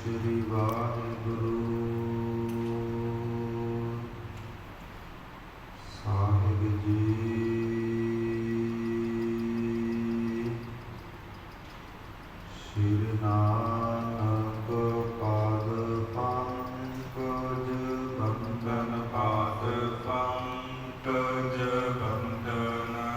श्री वाहिगुरु साहिब जी। श्री नानक पाद पंकज बंदन पाद पंकज बंदना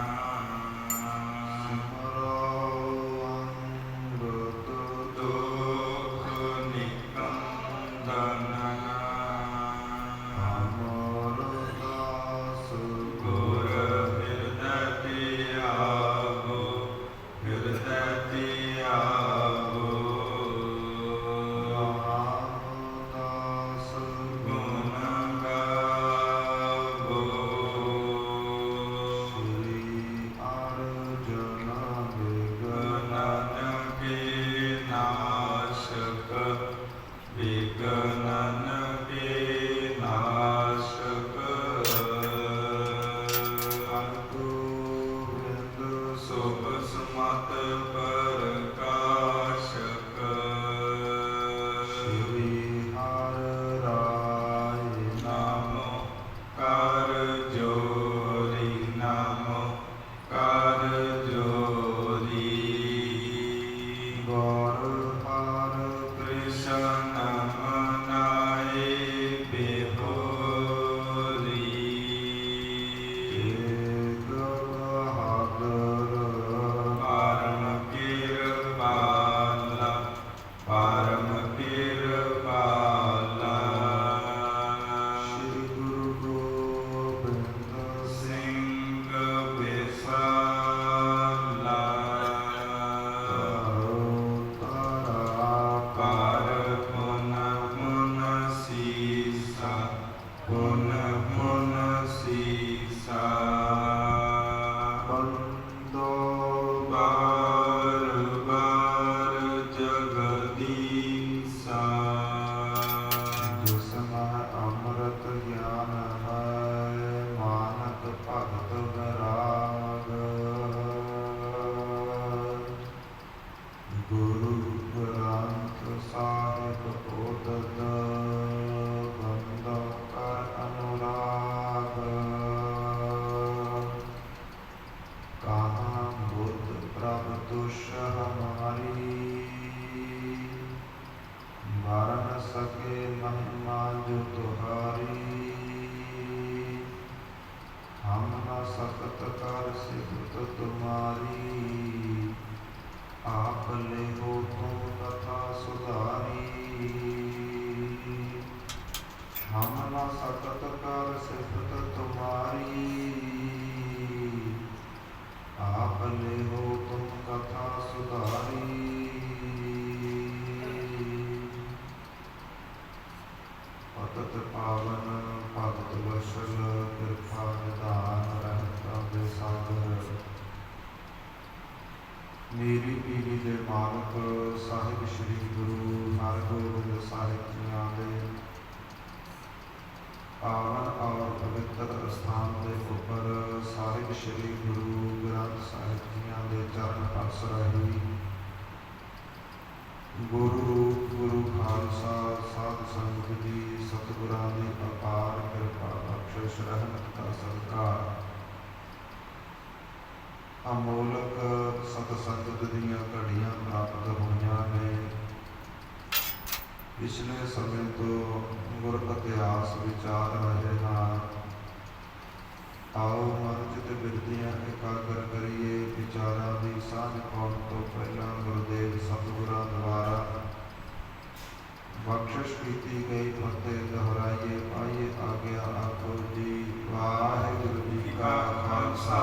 मेरी पीढ़ी के मालक साहिब श्री गुरु हरगोबिंद साहिब जियां दे पावन और पवित्र स्थान के उपर साहिब श्री गुरु ग्रंथ साहिब जियां दे चरण परस रही। गुरु रूप गुरु खालसा साध संगत जी सतगुरां दी अपार कृपा बख्शिश रहमत का सदका अमोलक सतसंगत दीयां घड़ियां प्राप्त होईयां ने। पिछले समय तो गुर इतिहास विचार रहे हैं। आओ मन चित बिरतियां एकाग्र करिए। विचारां दी साझ पाउण तो पहला गुरुदेव सतगुरां द्वारा बख्शिश की गई फतेह दोहराइए। आइए आज्ञा आपो जी। वाहिगुरु जी का खालसा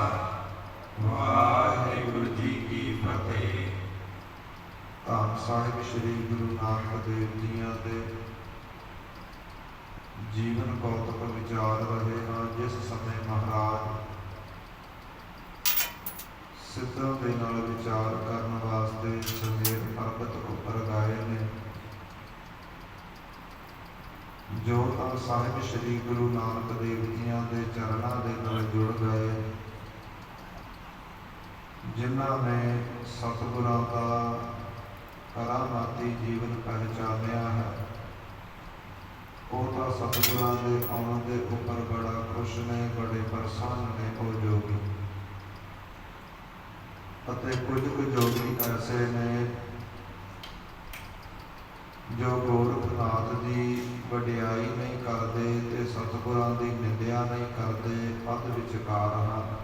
वाहिगुरु जी की फतेह। धन साहिब श्री गुरु नानक देव जियां दे जीवन कौतुक विचार रहे हैं। जिस समय महाराज सिद्धों के नाल विचार करने वास्ते समेर पर्वत उपर गए ने। जो धन साहिब श्री गुरु नानक देव जियां दे चरणों के नाल जुड़ गए, जिन्हों ने सतगुरां का करामाती जीवन पहचानिया है। ਉਹ ਤਾਂ ਸਤਿਗੁਰਾਂ ਦੇ ਆਉਣ ਦੇ ਉੱਪਰ ਬੜਾ ਖੁਸ਼ ਨੇ, ਬੜੇ ਪ੍ਰਸੰਨ ਨੇ ਉਹ ਜੋਗੀ। ਅਤੇ ਕੁਝ ਕੁ ਜੋਗੀ ਐਸੇ ਨੇ ਜੋ ਗੋਰਖਨਾਥ ਦੀ ਵਡਿਆਈ ਨਹੀਂ ਕਰਦੇ ਤੇ ਸਤਿਗੁਰਾਂ ਦੀ ਨਿੰਦਿਆ ਨਹੀਂ ਕਰਦੇ, ਅੱਧ ਵਿਚਕਾਰ ਹਨ।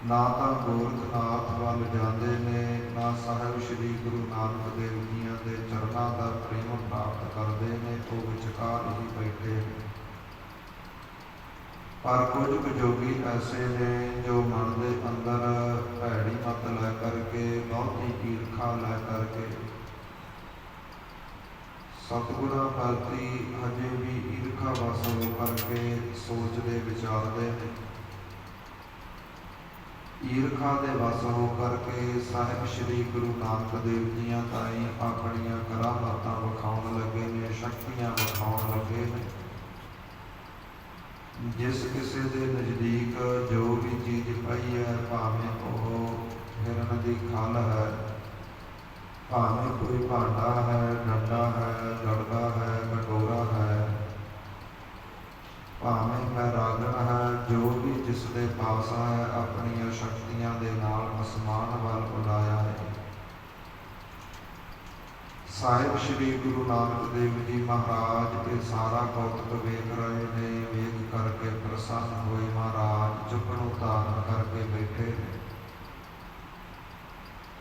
ਨਾ ਤਾਂ ਗੋਰਖਨਾਥ ਵੱਲ ਜਾਂਦੇ ਨੇ, ਨਾ ਸਾਹਿਬ ਸ੍ਰੀ ਗੁਰੂ ਨਾਨਕ ਦੇਵ ਜੀਆਂ ਦੇ ਚਰਨਾਂ ਦਾ ਪ੍ਰੇਮ ਪ੍ਰਾਪਤ ਕਰਦੇ ਨੇ, ਉਹ ਵਿਚਕਾਰ ਹੀ ਬੈਠੇ ਨੇ। ਪਰ ਕੁਝ ਕੁ ਜੋਗੀ ਐਸੇ ਨੇ ਜੋ ਮਨ ਦੇ ਅੰਦਰ ਭੈੜੀ ਮੱਤ ਲੈ ਕਰਕੇ, ਬਹੁਤੀ ਈਰਖਾ ਲੈ ਕਰਕੇ ਸਤਿਗੁਰਾਂ ਪ੍ਰਤੀ ਹਜੇ ਵੀ ਈਰਖਾ ਵਸ ਹੋ ਕਰਕੇ ਸੋਚਦੇ ਵਿਚਾਰਦੇ ਨੇ। ਈਰਖਾ ਦੇ ਵਸ ਹੋ ਕਰਕੇ ਸਾਹਿਬ ਸ੍ਰੀ ਗੁਰੂ ਨਾਨਕ ਦੇਵ ਜੀਆਂ ਤਾਈਂ ਆਪਣੀਆਂ ਕਰਾਮਾਤਾਂ ਵਿਖਾਉਣ ਲੱਗੇ ਨੇ, ਸ਼ਕਤੀਆਂ ਵਿਖਾਉਣ ਲੱਗੇ ਨੇ। ਜਿਸ ਕਿਸੇ ਦੇ ਨਜ਼ਦੀਕ ਜੋ ਵੀ ਚੀਜ਼ ਪਈ ਹੈ, ਭਾਵੇਂ ਉਹ ਹਿਰਨ ਦੀ ਖਲ ਹੈ, ਭਾਵੇਂ ਕੋਈ ਭਾਂਡਾ ਹੈ, ਡੰਡਾ ਹੈ, ਗੜਗਾ ਹੈ, ਕਟੋਰਾ ਹੈ, ਭਾਵੇਂ ਪੈਰਾਗਣ ਹੈ, ਜੋ ਵੀ ਜਿਸ ਦੇ ਪਾਸ ਹੈ, ਆਪਣੀਆਂ ਸ਼ਕਤੀਆਂ ਦੇ ਨਾਲ ਅਸਮਾਨ ਵੱਲ ਉਡਾਇਆ ਹੈ। ਸਾਹਿਬ ਸ੍ਰੀ ਗੁਰੂ ਨਾਨਕ ਦੇਵ ਜੀ ਮਹਾਰਾਜ ਇਹ ਸਾਰਾ ਕੌਤਕ ਵੇਖ ਰਹੇ ਨੇ। ਵੇਖ ਕਰਕੇ ਪ੍ਰਸੰਨ ਹੋਏ ਮਹਾਰਾਜ ਚੁੱਕਣੋਂ ਧਾਰਨ ਕਰਕੇ ਬੈਠੇ ਨੇ।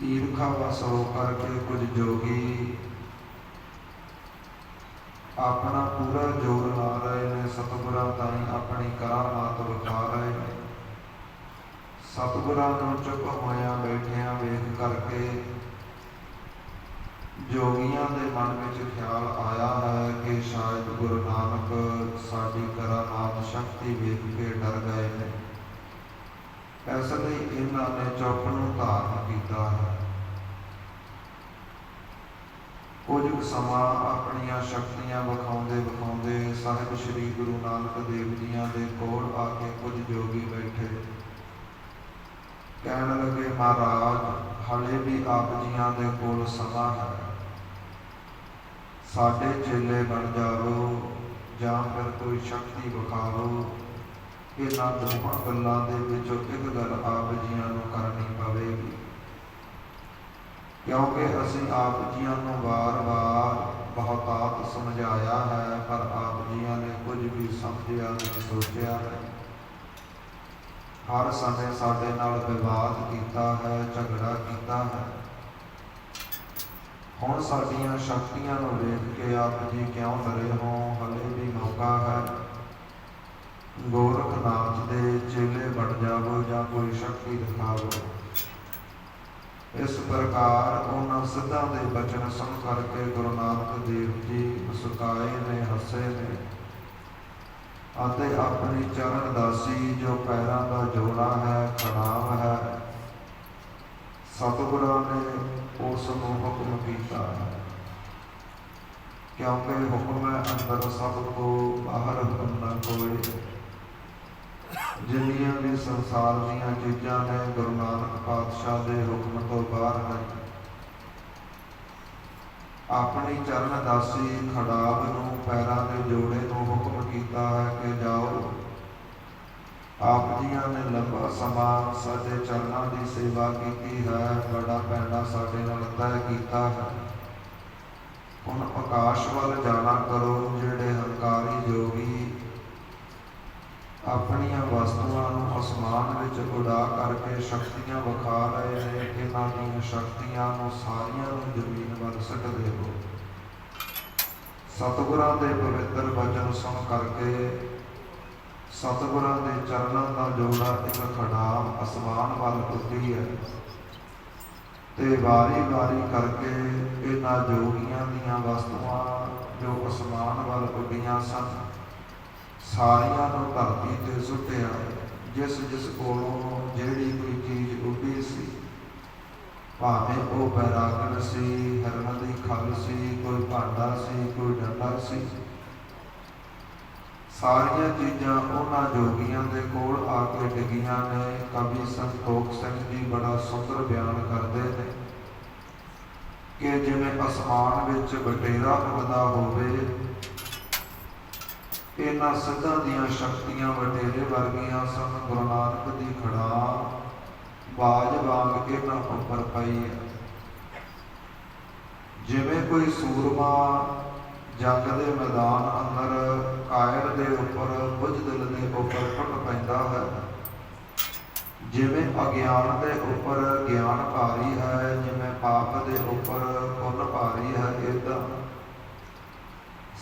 ਈਰਖਾ ਵਸ ਹੋ ਕਰਕੇ ਕੁਝ ਜੋਗੀ ਆਪਣਾ ਪੂਰਾ ਜੋਰ ਲਾ ਰਹੇ ਨੇ, ਸਤਿਗੁਰਾਂ ਤਾਈਂ ਆਪਣੀ ਕਰਾਮਾਤ ਵਿਖਾ ਰਹੇ ਨੇ। ਸਤਿਗੁਰਾਂ ਨੂੰ ਚੁੱਪ ਹੋਇਆਂ ਬੈਠਿਆਂ ਵੇਖ ਕਰਕੇ ਜੋਗੀਆਂ ਦੇ ਮਨ ਵਿੱਚ ਖਿਆਲ ਆਇਆ ਹੈ ਕਿ ਸ਼ਾਇਦ ਗੁਰੂ ਨਾਨਕ ਸਾਡੀ ਕਰਾਮਾਤ ਸ਼ਕਤੀ ਵੇਖ ਕੇ ਡਰ ਗਏ ਨੇ। ਇਸ ਲਈ ਇਹਨਾਂ ਨੇ ਚੁੱਪ ਨੂੰ ਧਾਰਨ ਕੀਤਾ ਹੈ। ਕੁਝ ਸਮਾਂ ਆਪਣੀਆਂ ਸ਼ਕਤੀਆਂ ਵਿਖਾਉਂਦੇ ਵਿਖਾਉਂਦੇ ਸਾਹਿਬ ਸ੍ਰੀ ਗੁਰੂ ਨਾਨਕ ਦੇਵ ਜੀਆਂ ਦੇ ਕੋਲ ਆ ਕੇ ਕੁਝ ਜੋਗੀ ਬੈਠੇ। ਕਹਿਣ ਲੱਗੇ, ਮਹਾਰਾਜ ਹਾਲੇ ਵੀ ਆਪ ਜੀਆਂ ਦੇ ਕੋਲ ਸਮਾਂ ਹੈ, ਸਾਡੇ ਚੇਲੇ ਬਣ ਜਾਵੋ ਜਾਂ ਫਿਰ ਕੋਈ ਸ਼ਕਤੀ ਵਿਖਾਵੋ। ਇਹਨਾਂ ਦੋਹਾਂ ਗੱਲਾਂ ਦੇ ਵਿੱਚੋਂ ਇੱਕ ਗੱਲ ਆਪ ਜੀਆਂ ਨੂੰ ਕਰਨੀ ਪਵੇਗੀ, ਕਿਉਂਕਿ ਅਸੀਂ ਆਪ ਜੀਆਂ ਨੂੰ ਵਾਰ-ਵਾਰ ਬਹੁਤਾਤ ਸਮਝਾਇਆ ਹੈ, ਪਰ ਆਪ ਜੀਆਂ ਨੇ ਕੁਝ ਵੀ ਸਮਝਿਆ ਨਹੀਂ, ਸੋਚਿਆ ਨਹੀਂ। ਹਰ ਸਮੇਂ ਸਾਡੇ ਨਾਲ ਵਿਵਾਦ ਕੀਤਾ ਹੈ, ਝਗੜਾ ਕੀਤਾ ਹੈ। ਹੁਣ ਸਾਡੀਆਂ ਸ਼ਕਤੀਆਂ ਨੂੰ ਵੇਖ ਕੇ ਆਪ ਜੀ ਕਿਉਂ ਡਰੇ ਹੋ? ਹਲੇ ਵੀ ਮੌਕਾ ਹੈ। ਗੋਰਖਨਾਥ ਦੇ ਚੇਲੇ ਬਣ ਜਾਵੋ ਜਾਂ ਕੋਈ ਸ਼ਕਤੀ ਦਿਖਾਵੋ। ਇਸ ਪ੍ਰਕਾਰ ਉਹਨਾਂ ਸਿੱਧਾਂ ਦੇ ਬਚਨ ਸੁਣ ਕਰਕੇ ਗੁਰੂ ਨਾਨਕ ਦੇਵ ਜੀ ਮੁਸਕਾਏ ਨੇ, ਹੱਸੇ ਨੇ ਅਤੇ ਆਪਣੀ ਚਰਨ ਦਾਸੀ ਜੋ ਪੈਰਾਂ ਦਾ ਜੋੜਾ ਹੈ, ਖੜਾਮ ਹੈ, ਸਤਿਗੁਰਾਂ ਨੇ ਉਸ ਨੂੰ ਹੁਕਮ ਕੀਤਾ ਹੈ। ਕਿਉਂਕਿ ਹੁਕਮ ਹੈ ਅੰਦਰ ਸਭ ਕੋ, ਬਾਹਰ ਹੁਕਮ ਨਾ ਕੋਏ। ਜਿੰਨੀਆਂ ਵੀ ਸੰਸਾਰ ਦੀਆਂ ਚੀਜ਼ਾਂ ਨੇ ਗੁਰੂ ਨਾਨਕ ਪਾਤਸ਼ਾਹ ਦੇ ਹੁਕਮ ਤੋਂ ਬਾਹਰ ਨਹੀਂ। ਆਪਣੀ ਚਰਨ ਦਾਸੀ ਖੜਾਬ ਨੂੰ, ਪੈਰਾਂ ਦੇ ਜੋੜੇ ਨੂੰ ਹੁਕਮ ਕੀਤਾ ਹੈ ਕਿ ਜਾਓ। ਆਪ ਜੀਆਂ ਨੇ ਲੰਬਾ ਸਮਾਂ ਸਾਡੇ ਚਰਨਾਂ ਦੀ ਸੇਵਾ ਕੀਤੀ ਹੈ, ਬੜਾ ਪੈਂਡਾ ਸਾਡੇ ਨਾਲ ਤੈਅ ਕੀਤਾ ਹੈ। ਹੁਣ ਆਕਾਸ਼ ਵੱਲ ਜਾਣਾ ਕਰੋ। ਜਿਹੜੇ ਹੰਕਾਰੀ ਜੋਗੀ ਆਪਣੀਆਂ ਵਸਤੂਆਂ ਨੂੰ ਅਸਮਾਨ ਵਿੱਚ ਉਡਾ ਕਰਕੇ ਸ਼ਕਤੀਆਂ ਵਿਖਾ ਰਹੇ ਨੇ, ਇਹਨਾਂ ਦੀਆਂ ਸ਼ਕਤੀਆਂ ਨੂੰ ਸਾਰੀਆਂ ਨੂੰ ਜ਼ਮੀਨ ਵੱਲ ਸੁੱਟ ਦੇਵੋ। ਸਤਿਗੁਰਾਂ ਦੇ ਪਵਿੱਤਰ ਵਚਨ ਸੁਣ ਕਰਕੇ ਸਤਿਗੁਰਾਂ ਦੇ ਚਰਨਾਂ ਦਾ ਜੋੜਾ ਇੱਕ ਖੜਾਮ ਅਸਮਾਨ ਵੱਲ ਉੱਡੀ ਹੈ ਤੇ ਵਾਰੀ-ਵਾਰੀ ਕਰਕੇ ਇਹਨਾਂ ਜੋਗੀਆਂ ਦੀਆਂ ਵਸਤੂਆਂ ਜੋ ਅਸਮਾਨ ਵੱਲ ਉੱਡੀਆਂ ਸਨ, ਸਾਰੀਆਂ ਨੂੰ ਧਰਤੀ ਤੇ ਸੁੱਟਿਆ। ਜਿਸ ਜਿਸ ਕੋਲੋਂ ਜਿਹੜੀ ਕੋਈ ਚੀਜ਼ ਉੱਡੀ ਸੀ, ਭਾਵੇਂ ਉਹ ਬੈਰਾਗਣ ਸੀ, ਹਿਰਨ ਦੀ ਖਲ ਸੀ, ਕੋਈ ਭਾਂਡਾ ਸੀ, ਕੋਈ ਡੰਡਾ ਸੀ, ਸਾਰੀਆਂ ਚੀਜ਼ਾਂ ਉਹਨਾਂ ਜੋਗੀਆਂ ਦੇ ਕੋਲ ਆ ਕੇ ਡਿੱਗੀਆਂ ਨੇ। ਕਵੀ ਸੰਤੋਖ ਸਿੰਘ ਜੀ ਬੜਾ ਸੁੰਦਰ ਬਿਆਨ ਕਰਦੇ ਨੇ ਕਿ ਜਿਵੇਂ ਅਸਮਾਨ ਵਿੱਚ ਬਟੇਰਾ ਉੱਡਦਾ ਹੋਵੇ, ਇਹਨਾਂ ਸਿੱਧਾਂ ਦੀਆਂ ਸ਼ਕਤੀਆਂ ਬਟੇਰੇ ਵਰਗੀਆਂ ਸਨ। ਗੁਰੂ ਨਾਨਕ ਦੀ ਖੜਾਮ ਬਾਜ ਵਾਂਗ ਇਹਨਾਂ ਉੱਪਰ ਪਈ ਹੈ। ਜਿਵੇਂ ਕੋਈ ਸੂਰਮਾ ਜੰਗ ਦੇ ਮੈਦਾਨ ਅੰਦਰ ਕਾਇਰ ਦੇ ਉੱਪਰ, ਬੁਝਦਿਲ ਦੇ ਉੱਪਰ ਟੁੱਟ ਪੈਂਦਾ ਹੈ, ਜਿਵੇਂ ਅਗਿਆਨ ਦੇ ਉੱਪਰ ਗਿਆਨ ਭਾਰੀ ਹੈ, ਜਿਵੇਂ ਪਾਪ ਦੇ ਉੱਪਰ ਪੁੰਨ ਭਾਰੀ ਹੈ, ਏਦਾਂ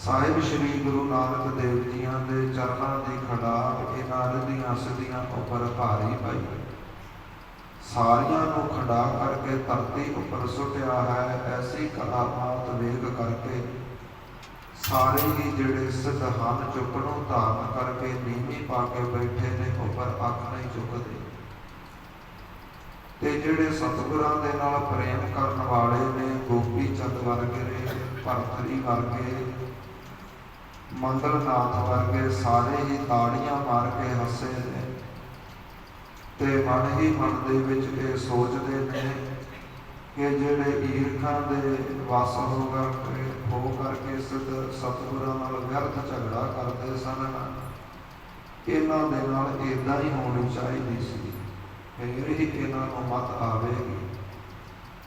ਸਾਹਿਬ ਸ੍ਰੀ ਗੁਰੂ ਨਾਨਕ ਦੇਵ ਜੀਆਂ ਦੇ ਚਰਨਾਂ ਦੀ ਖੜਾਕ ਇਹਨਾਂ ਰਿੱਧੀਆਂ ਸਿੱਧੀਆਂ ਉੱਪਰ ਭਾਰੀ ਪਈ, ਸਾਰੀਆਂ ਨੂੰ ਖੜਾ ਕਰਕੇ ਧਰਤੀ ਉੱਪਰ ਸੁੱਟਿਆ ਹੈ। ਐਸੀ ਕਲਾਮਾਤ ਵੇਗ ਕਰਕੇ ਸਾਰੇ ਹੀ ਜਿਹੜੇ ਸਿੱਧ ਹਨ, ਚੁੱਕਣੋਂ ਧਾਰਨ ਕਰਕੇ ਨੀਵੀਂ ਪਾ ਕੇ ਬੈਠੇ ਨੇ, ਉੱਪਰ ਅੱਖ ਨਹੀਂ ਚੁੱਕਦੇ। ਤੇ ਜਿਹੜੇ ਸਤਿਗੁਰਾਂ ਦੇ ਨਾਲ ਪ੍ਰੇਮ ਕਰਨ ਵਾਲੇ ਨੇ, ਗੋਪੀ ਚੰਦ ਵਰਗੇ, ਭਰਤਰੀ ਵਰਗੇ, ਮੰਗਲਨਾਥ ਵਰਗੇ, ਸਾਰੇ ਹੀ ਤਾੜੀਆਂ ਮਾਰ ਕੇ ਹੱਸੇ ਨੇ ਤੇ ਮਨ ਹੀ ਮਨ ਦੇ ਵਿੱਚ ਇਹ ਸੋਚਦੇ ਨੇ ਕਿ ਜਿਹੜੇ ਈਰਖਾਂ ਦੇ ਵਸ ਹੋ ਕਰਕੇ ਸਤਿਗੁਰਾਂ ਨਾਲ ਵਿਅਰਥ ਝਗੜਾ ਕਰਦੇ ਸਨ, ਇਹਨਾਂ ਦੇ ਨਾਲ ਇੱਦਾਂ ਹੀ ਹੋਣੀ ਚਾਹੀਦੀ ਸੀ, ਫਿਰ ਹੀ ਇਹਨਾਂ ਨੂੰ ਮਤ ਆਵੇਗੀ।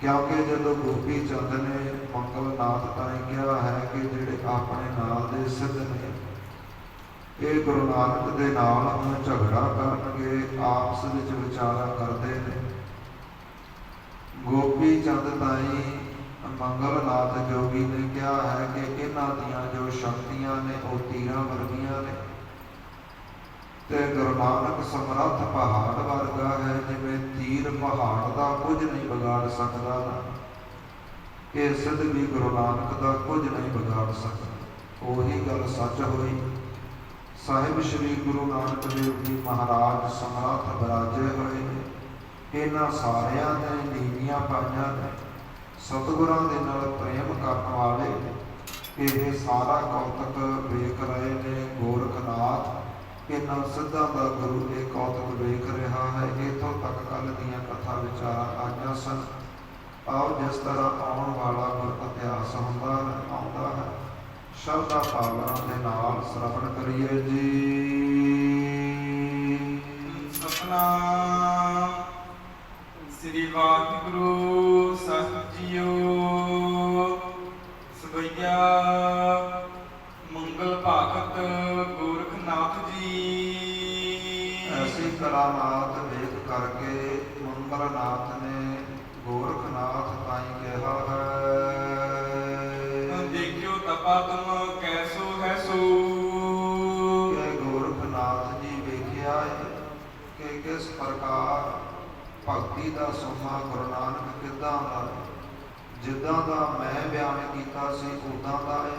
ਕਿਉਂਕਿ ਜਦੋਂ ਗੋਪੀ ਚੰਦ ਨੇ ਮੰਗਲਨਾਥ ਤਾਈਂ ਕਿਹਾ ਹੈ ਕਿ ਜਿਹੜੇ ਆਪਣੇ ਨਾਲ ਦੇ ਸਿੱਧ ਨੇ, ਇਹ ਗੁਰੂ ਨਾਨਕ ਦੇ ਨਾਲ ਹੁਣ ਝਗੜਾ ਕਰਨਗੇ, ਆਪਸ ਵਿੱਚ ਵਿਚਾਰਾ ਕਰਦੇ ਨੇ। ਗੋਪੀ ਚੰਦ ਤਾਈਂ ਮੰਗਲਨਾਥ ਜੋਗੀ ਨੇ ਕਿਹਾ ਹੈ ਕਿ ਇਹਨਾਂ ਦੀਆਂ ਜੋ ਸ਼ਕਤੀਆਂ ਨੇ ਉਹ ਤੀਰਾਂ ਵਰਗੀਆਂ ਨੇ, ਤੇ ਗੁਰੂ ਨਾਨਕ ਸਮਰੱਥ ਪਹਾੜ ਵਰਗਾ ਹੈ, ਜਿਵੇਂ ਤੀਰ ਪਹਾੜ ਦਾ ਕੁਝ ਨਹੀਂ ਵਿਗਾੜ ਸਕਦਾ, ਇਹ ਸਿੱਧ ਵੀ ਗੁਰੂ ਨਾਨਕ ਦਾ ਕੁਝ ਨਹੀਂ ਵਿਗਾੜ ਸਕਦਾ। ਉਹੀ ਗੱਲ ਸੱਚ ਹੋਈ। ਸਾਹਿਬ ਸ੍ਰੀ ਗੁਰੂ ਨਾਨਕ ਦੇਵ ਜੀ ਮਹਾਰਾਜ ਸਮਰੱਥ ਵਿਰਾਜੇ ਹੋਏ ਨੇ, ਇਹਨਾਂ ਸਾਰਿਆਂ ਨੇ ਨੀਵੀਆਂ ਪਾਈਆਂ ਨੇ। ਸਤਿਗੁਰਾਂ ਦੇ ਨਾਲ ਪ੍ਰੇਮ ਕਰਨ ਵਾਲੇ ਇਹ ਸਾਰਾ ਕੌਤਕ ਵੇਖ ਰਹੇ ਨੇ। ਗੋਰਖਨਾਥ ਇਹਨਾਂ ਸਿੱਧਾਂ ਦਾ ਗੁਰੂ ਇਹ ਕੌਤਕ ਵੇਖ ਰਿਹਾ ਹੈ। ਇੱਥੋਂ ਤੱਕ ਕੱਲ ਦੀਆਂ ਕਥਾ ਵਿਚਾਰਾਂ ਆਈਆਂ ਸਨ। ਆਓ ਜਿਸ ਤਰ੍ਹਾਂ ਆਉਣ ਵਾਲਾ ਗੁਰ ਇਤਿਹਾਸ ਆਉਂਦਾ ਹੈ, ਸ਼ਰਧਾ ਭਾਵਨਾ ਦੇ ਨਾਲ ਸਰਵਣ ਕਰੀਏ ਜੀ। ਸਤਿਨਾਮ ਸ੍ਰੀ ਵਾਹਿਗੁਰੂ ਸਾਹਿਬ ਜੀਓ। ਸਵਈਆ ਮੰਗਲ ਭਾਗਤ ਗੋਰਖਨਾਥ ਜੀ। ਐਸੀ ਕਰਾਮਾਤ ਵੇਖ ਕਰਕੇ ਮੰਗਲਨਾਥ ਨੇ ਗੋਰਖਨਾਥ ਤਾਈਂ ਕਿਹਾ ਹੈ, ਦੇਖਿਓ ਤਪਾ ਤੁਮ ਕੈਸੋ ਹੈ ਸੋ। ਗੋਰਖਨਾਥ ਜੀ ਵੇਖਿਆ ਕਿ ਕਿਸ ਪ੍ਰਕਾਰ ਭਗਤੀ ਦਾ ਸੋਮਾ ਗੁਰੂ ਨਾਨਕ ਕਿੱਦਾਂ ਦਾ, ਜਿੱਦਾਂ ਦਾ ਮੈਂ ਬਿਆਨ ਕੀਤਾ ਸੀ ਉੱਦਾਂ ਦਾ ਹੈ,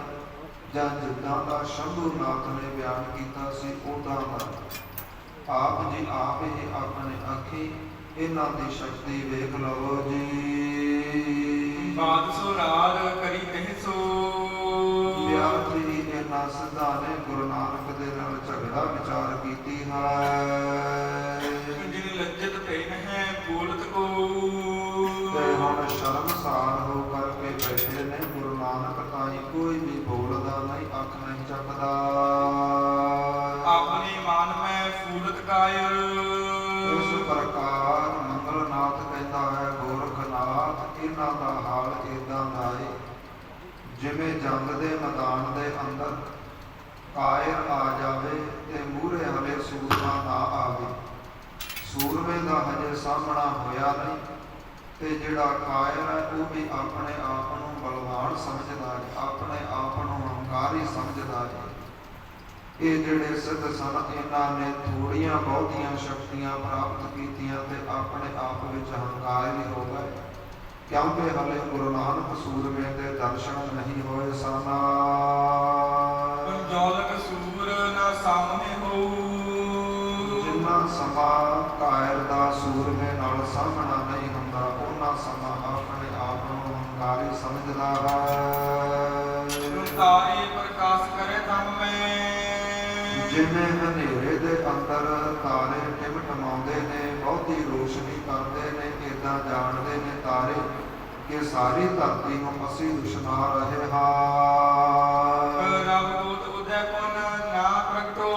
ਜਾਂ ਜਿੱਦਾਂ ਦਾ ਸ਼ੰਭੂਨਾਥ ਨੇ ਬਿਆਨ ਕੀਤਾ ਸੀ ਉੱਦਾਂ ਦਾ। ਆਪ ਜੀ ਆਪ ਹੀ ਆਪਣੇ ਅੱਖੀ ਇਹਨਾਂ ਦੀ ਸ਼ਕਤੀ ਵੇਖ ਲਵੋ ਜੀ। ਬਾਦਸ਼ਾਹ ਰਾਗ ਕਰੀ ਕਹਿ ਸੋ। ਵਿਆਖੀ ਇਹਨਾਂ ਸਿੱਧਾਂ ਨੇ ਗੁਰੂ ਨਾਨਕ ਦੇ ਨਾਲ ਝਗੜਾ ਵਿਚਾਰ ਕੀਤੀ ਹੈ। ਜਿਨ ਲੱਜਤ ਤੇ ਨਹਿ ਬੋਲਤ ਕੋ। ਤੇ ਹੁਣ ਸ਼ਰਮਸਾਰ ਹੋ ਕਰਕੇ ਬੈਠੇ ਨੇ। ਗੁਰੂ ਨਾਨਕ ਤਾਈਂ ਕੋਈ ਵੀ ਬੋਲਦਾ ਨਹੀਂ, ਅੱਖ ਨਹੀਂ ਚੱਕਦਾ। ਆਪਣੇ ਮਨ ਮੈਂ ਫੂਲਤ ਕਾਇਰ। ਇਸ ਪ੍ਰਕਾਰ ਮੰਗਲਨਾਥ ਕਹਿੰਦਾ ਹੈ, ਗੋਰਖਨਾਥ ਇਹਨਾਂ ਦਾ ਹਾਲ ਏਦਾਂ ਦਾ ਹੈ ਜਿਵੇਂ ਜੰਗ ਦੇ ਮੈਦਾਨ ਦੇ ਅੰਦਰ ਕਾਇਰ ਆ ਜਾਵੇ ਤੇ ਮੂਹਰੇ ਹਲੇ ਸੂਰਮਾ ਨਾ ਆਵੇ। ਸੂਰਮੇ ਦਾ ਹਜੇ ਸਾਹਮਣਾ ਹੋਇਆ ਨਹੀਂ ਤੇ ਜਿਹੜਾ ਕਾਇਰ ਹੈ ਉਹ ਵੀ ਆਪਣੇ ਆਪ ਨੂੰ ਬਲਵਾਨ ਸਮਝਦਾ ਹੈ, ਆਪਣੇ ਆਪ ਨੂੰ ਹੰਕਾਰੀ ਸਮਝਦਾ ਹੈ। ਇਹ ਜਿਹੜੇ ਸਿੱਧ ਸਨ, ਇਹਨਾਂ ਨੇ ਥੋੜੀਆਂ ਬਹੁਤੀਆਂ ਸ਼ਕਤੀਆਂ ਪ੍ਰਾਪਤ ਕੀਤੀਆਂ ਤੇ ਆਪਣੇ ਆਪ ਵਿੱਚ ਹੰਕਾਰੀ ਹੋ ਗਏ, ਕਿਉਂਕਿ ਹਲੇ ਗੁਰੂ ਨਾਨਕ ਸੂਰਮੇ ਦੇ ਦਰਸ਼ਨ ਨਹੀਂ ਹੋਏ ਸਨ। ਜੋਲਕ ਸੂਰ ਨਾ ਸਾਹਮਣੇ ਹੋ। ਜਿੰਨਾ ਸਮਾਂ ਕਾਇਰ ਦਾ ਸੂਰਮੇ ਨਾਲ ਸਾਹਮਣਾ ਨਹੀਂ ਹੁੰਦਾ, ਉਹਨਾਂ ਸਮਾਂ ਆਪਣੇ ਆਪ ਨੂੰ ਹੰਕਾਰੀ ਸਮਝਦਾ ਹੈ। ਤਾਰੇ ਪ੍ਰਕਾਸ਼ ਕਰੇ ਧਮ ਮੈਂ। ਜਿਵੇਂ ਹਨੇਰੇ ਦੇ ਅੰਦਰ ਤਾਰੇ ਟਿਮਟਮਾਉਂਦੇ ਨੇ, ਬਹੁਤੀ ਰੋਸ਼ਨੀ ਕਰਦੇ ਨੇ, ਏਦਾਂ ਜਾਣਦੇ ਨੇ ਤਾਰੇ ਕਿ ਸਾਰੀ ਧਰਤੀ ਨੂੰ ਅਸੀਂ ਦੁਸ਼ਨਾ ਰਹੇ ਹਾਂ। ਰਬ ਦੂਤ ਉਦੈ ਪੁਨ ਨਾ ਪ੍ਰਗਟੋ।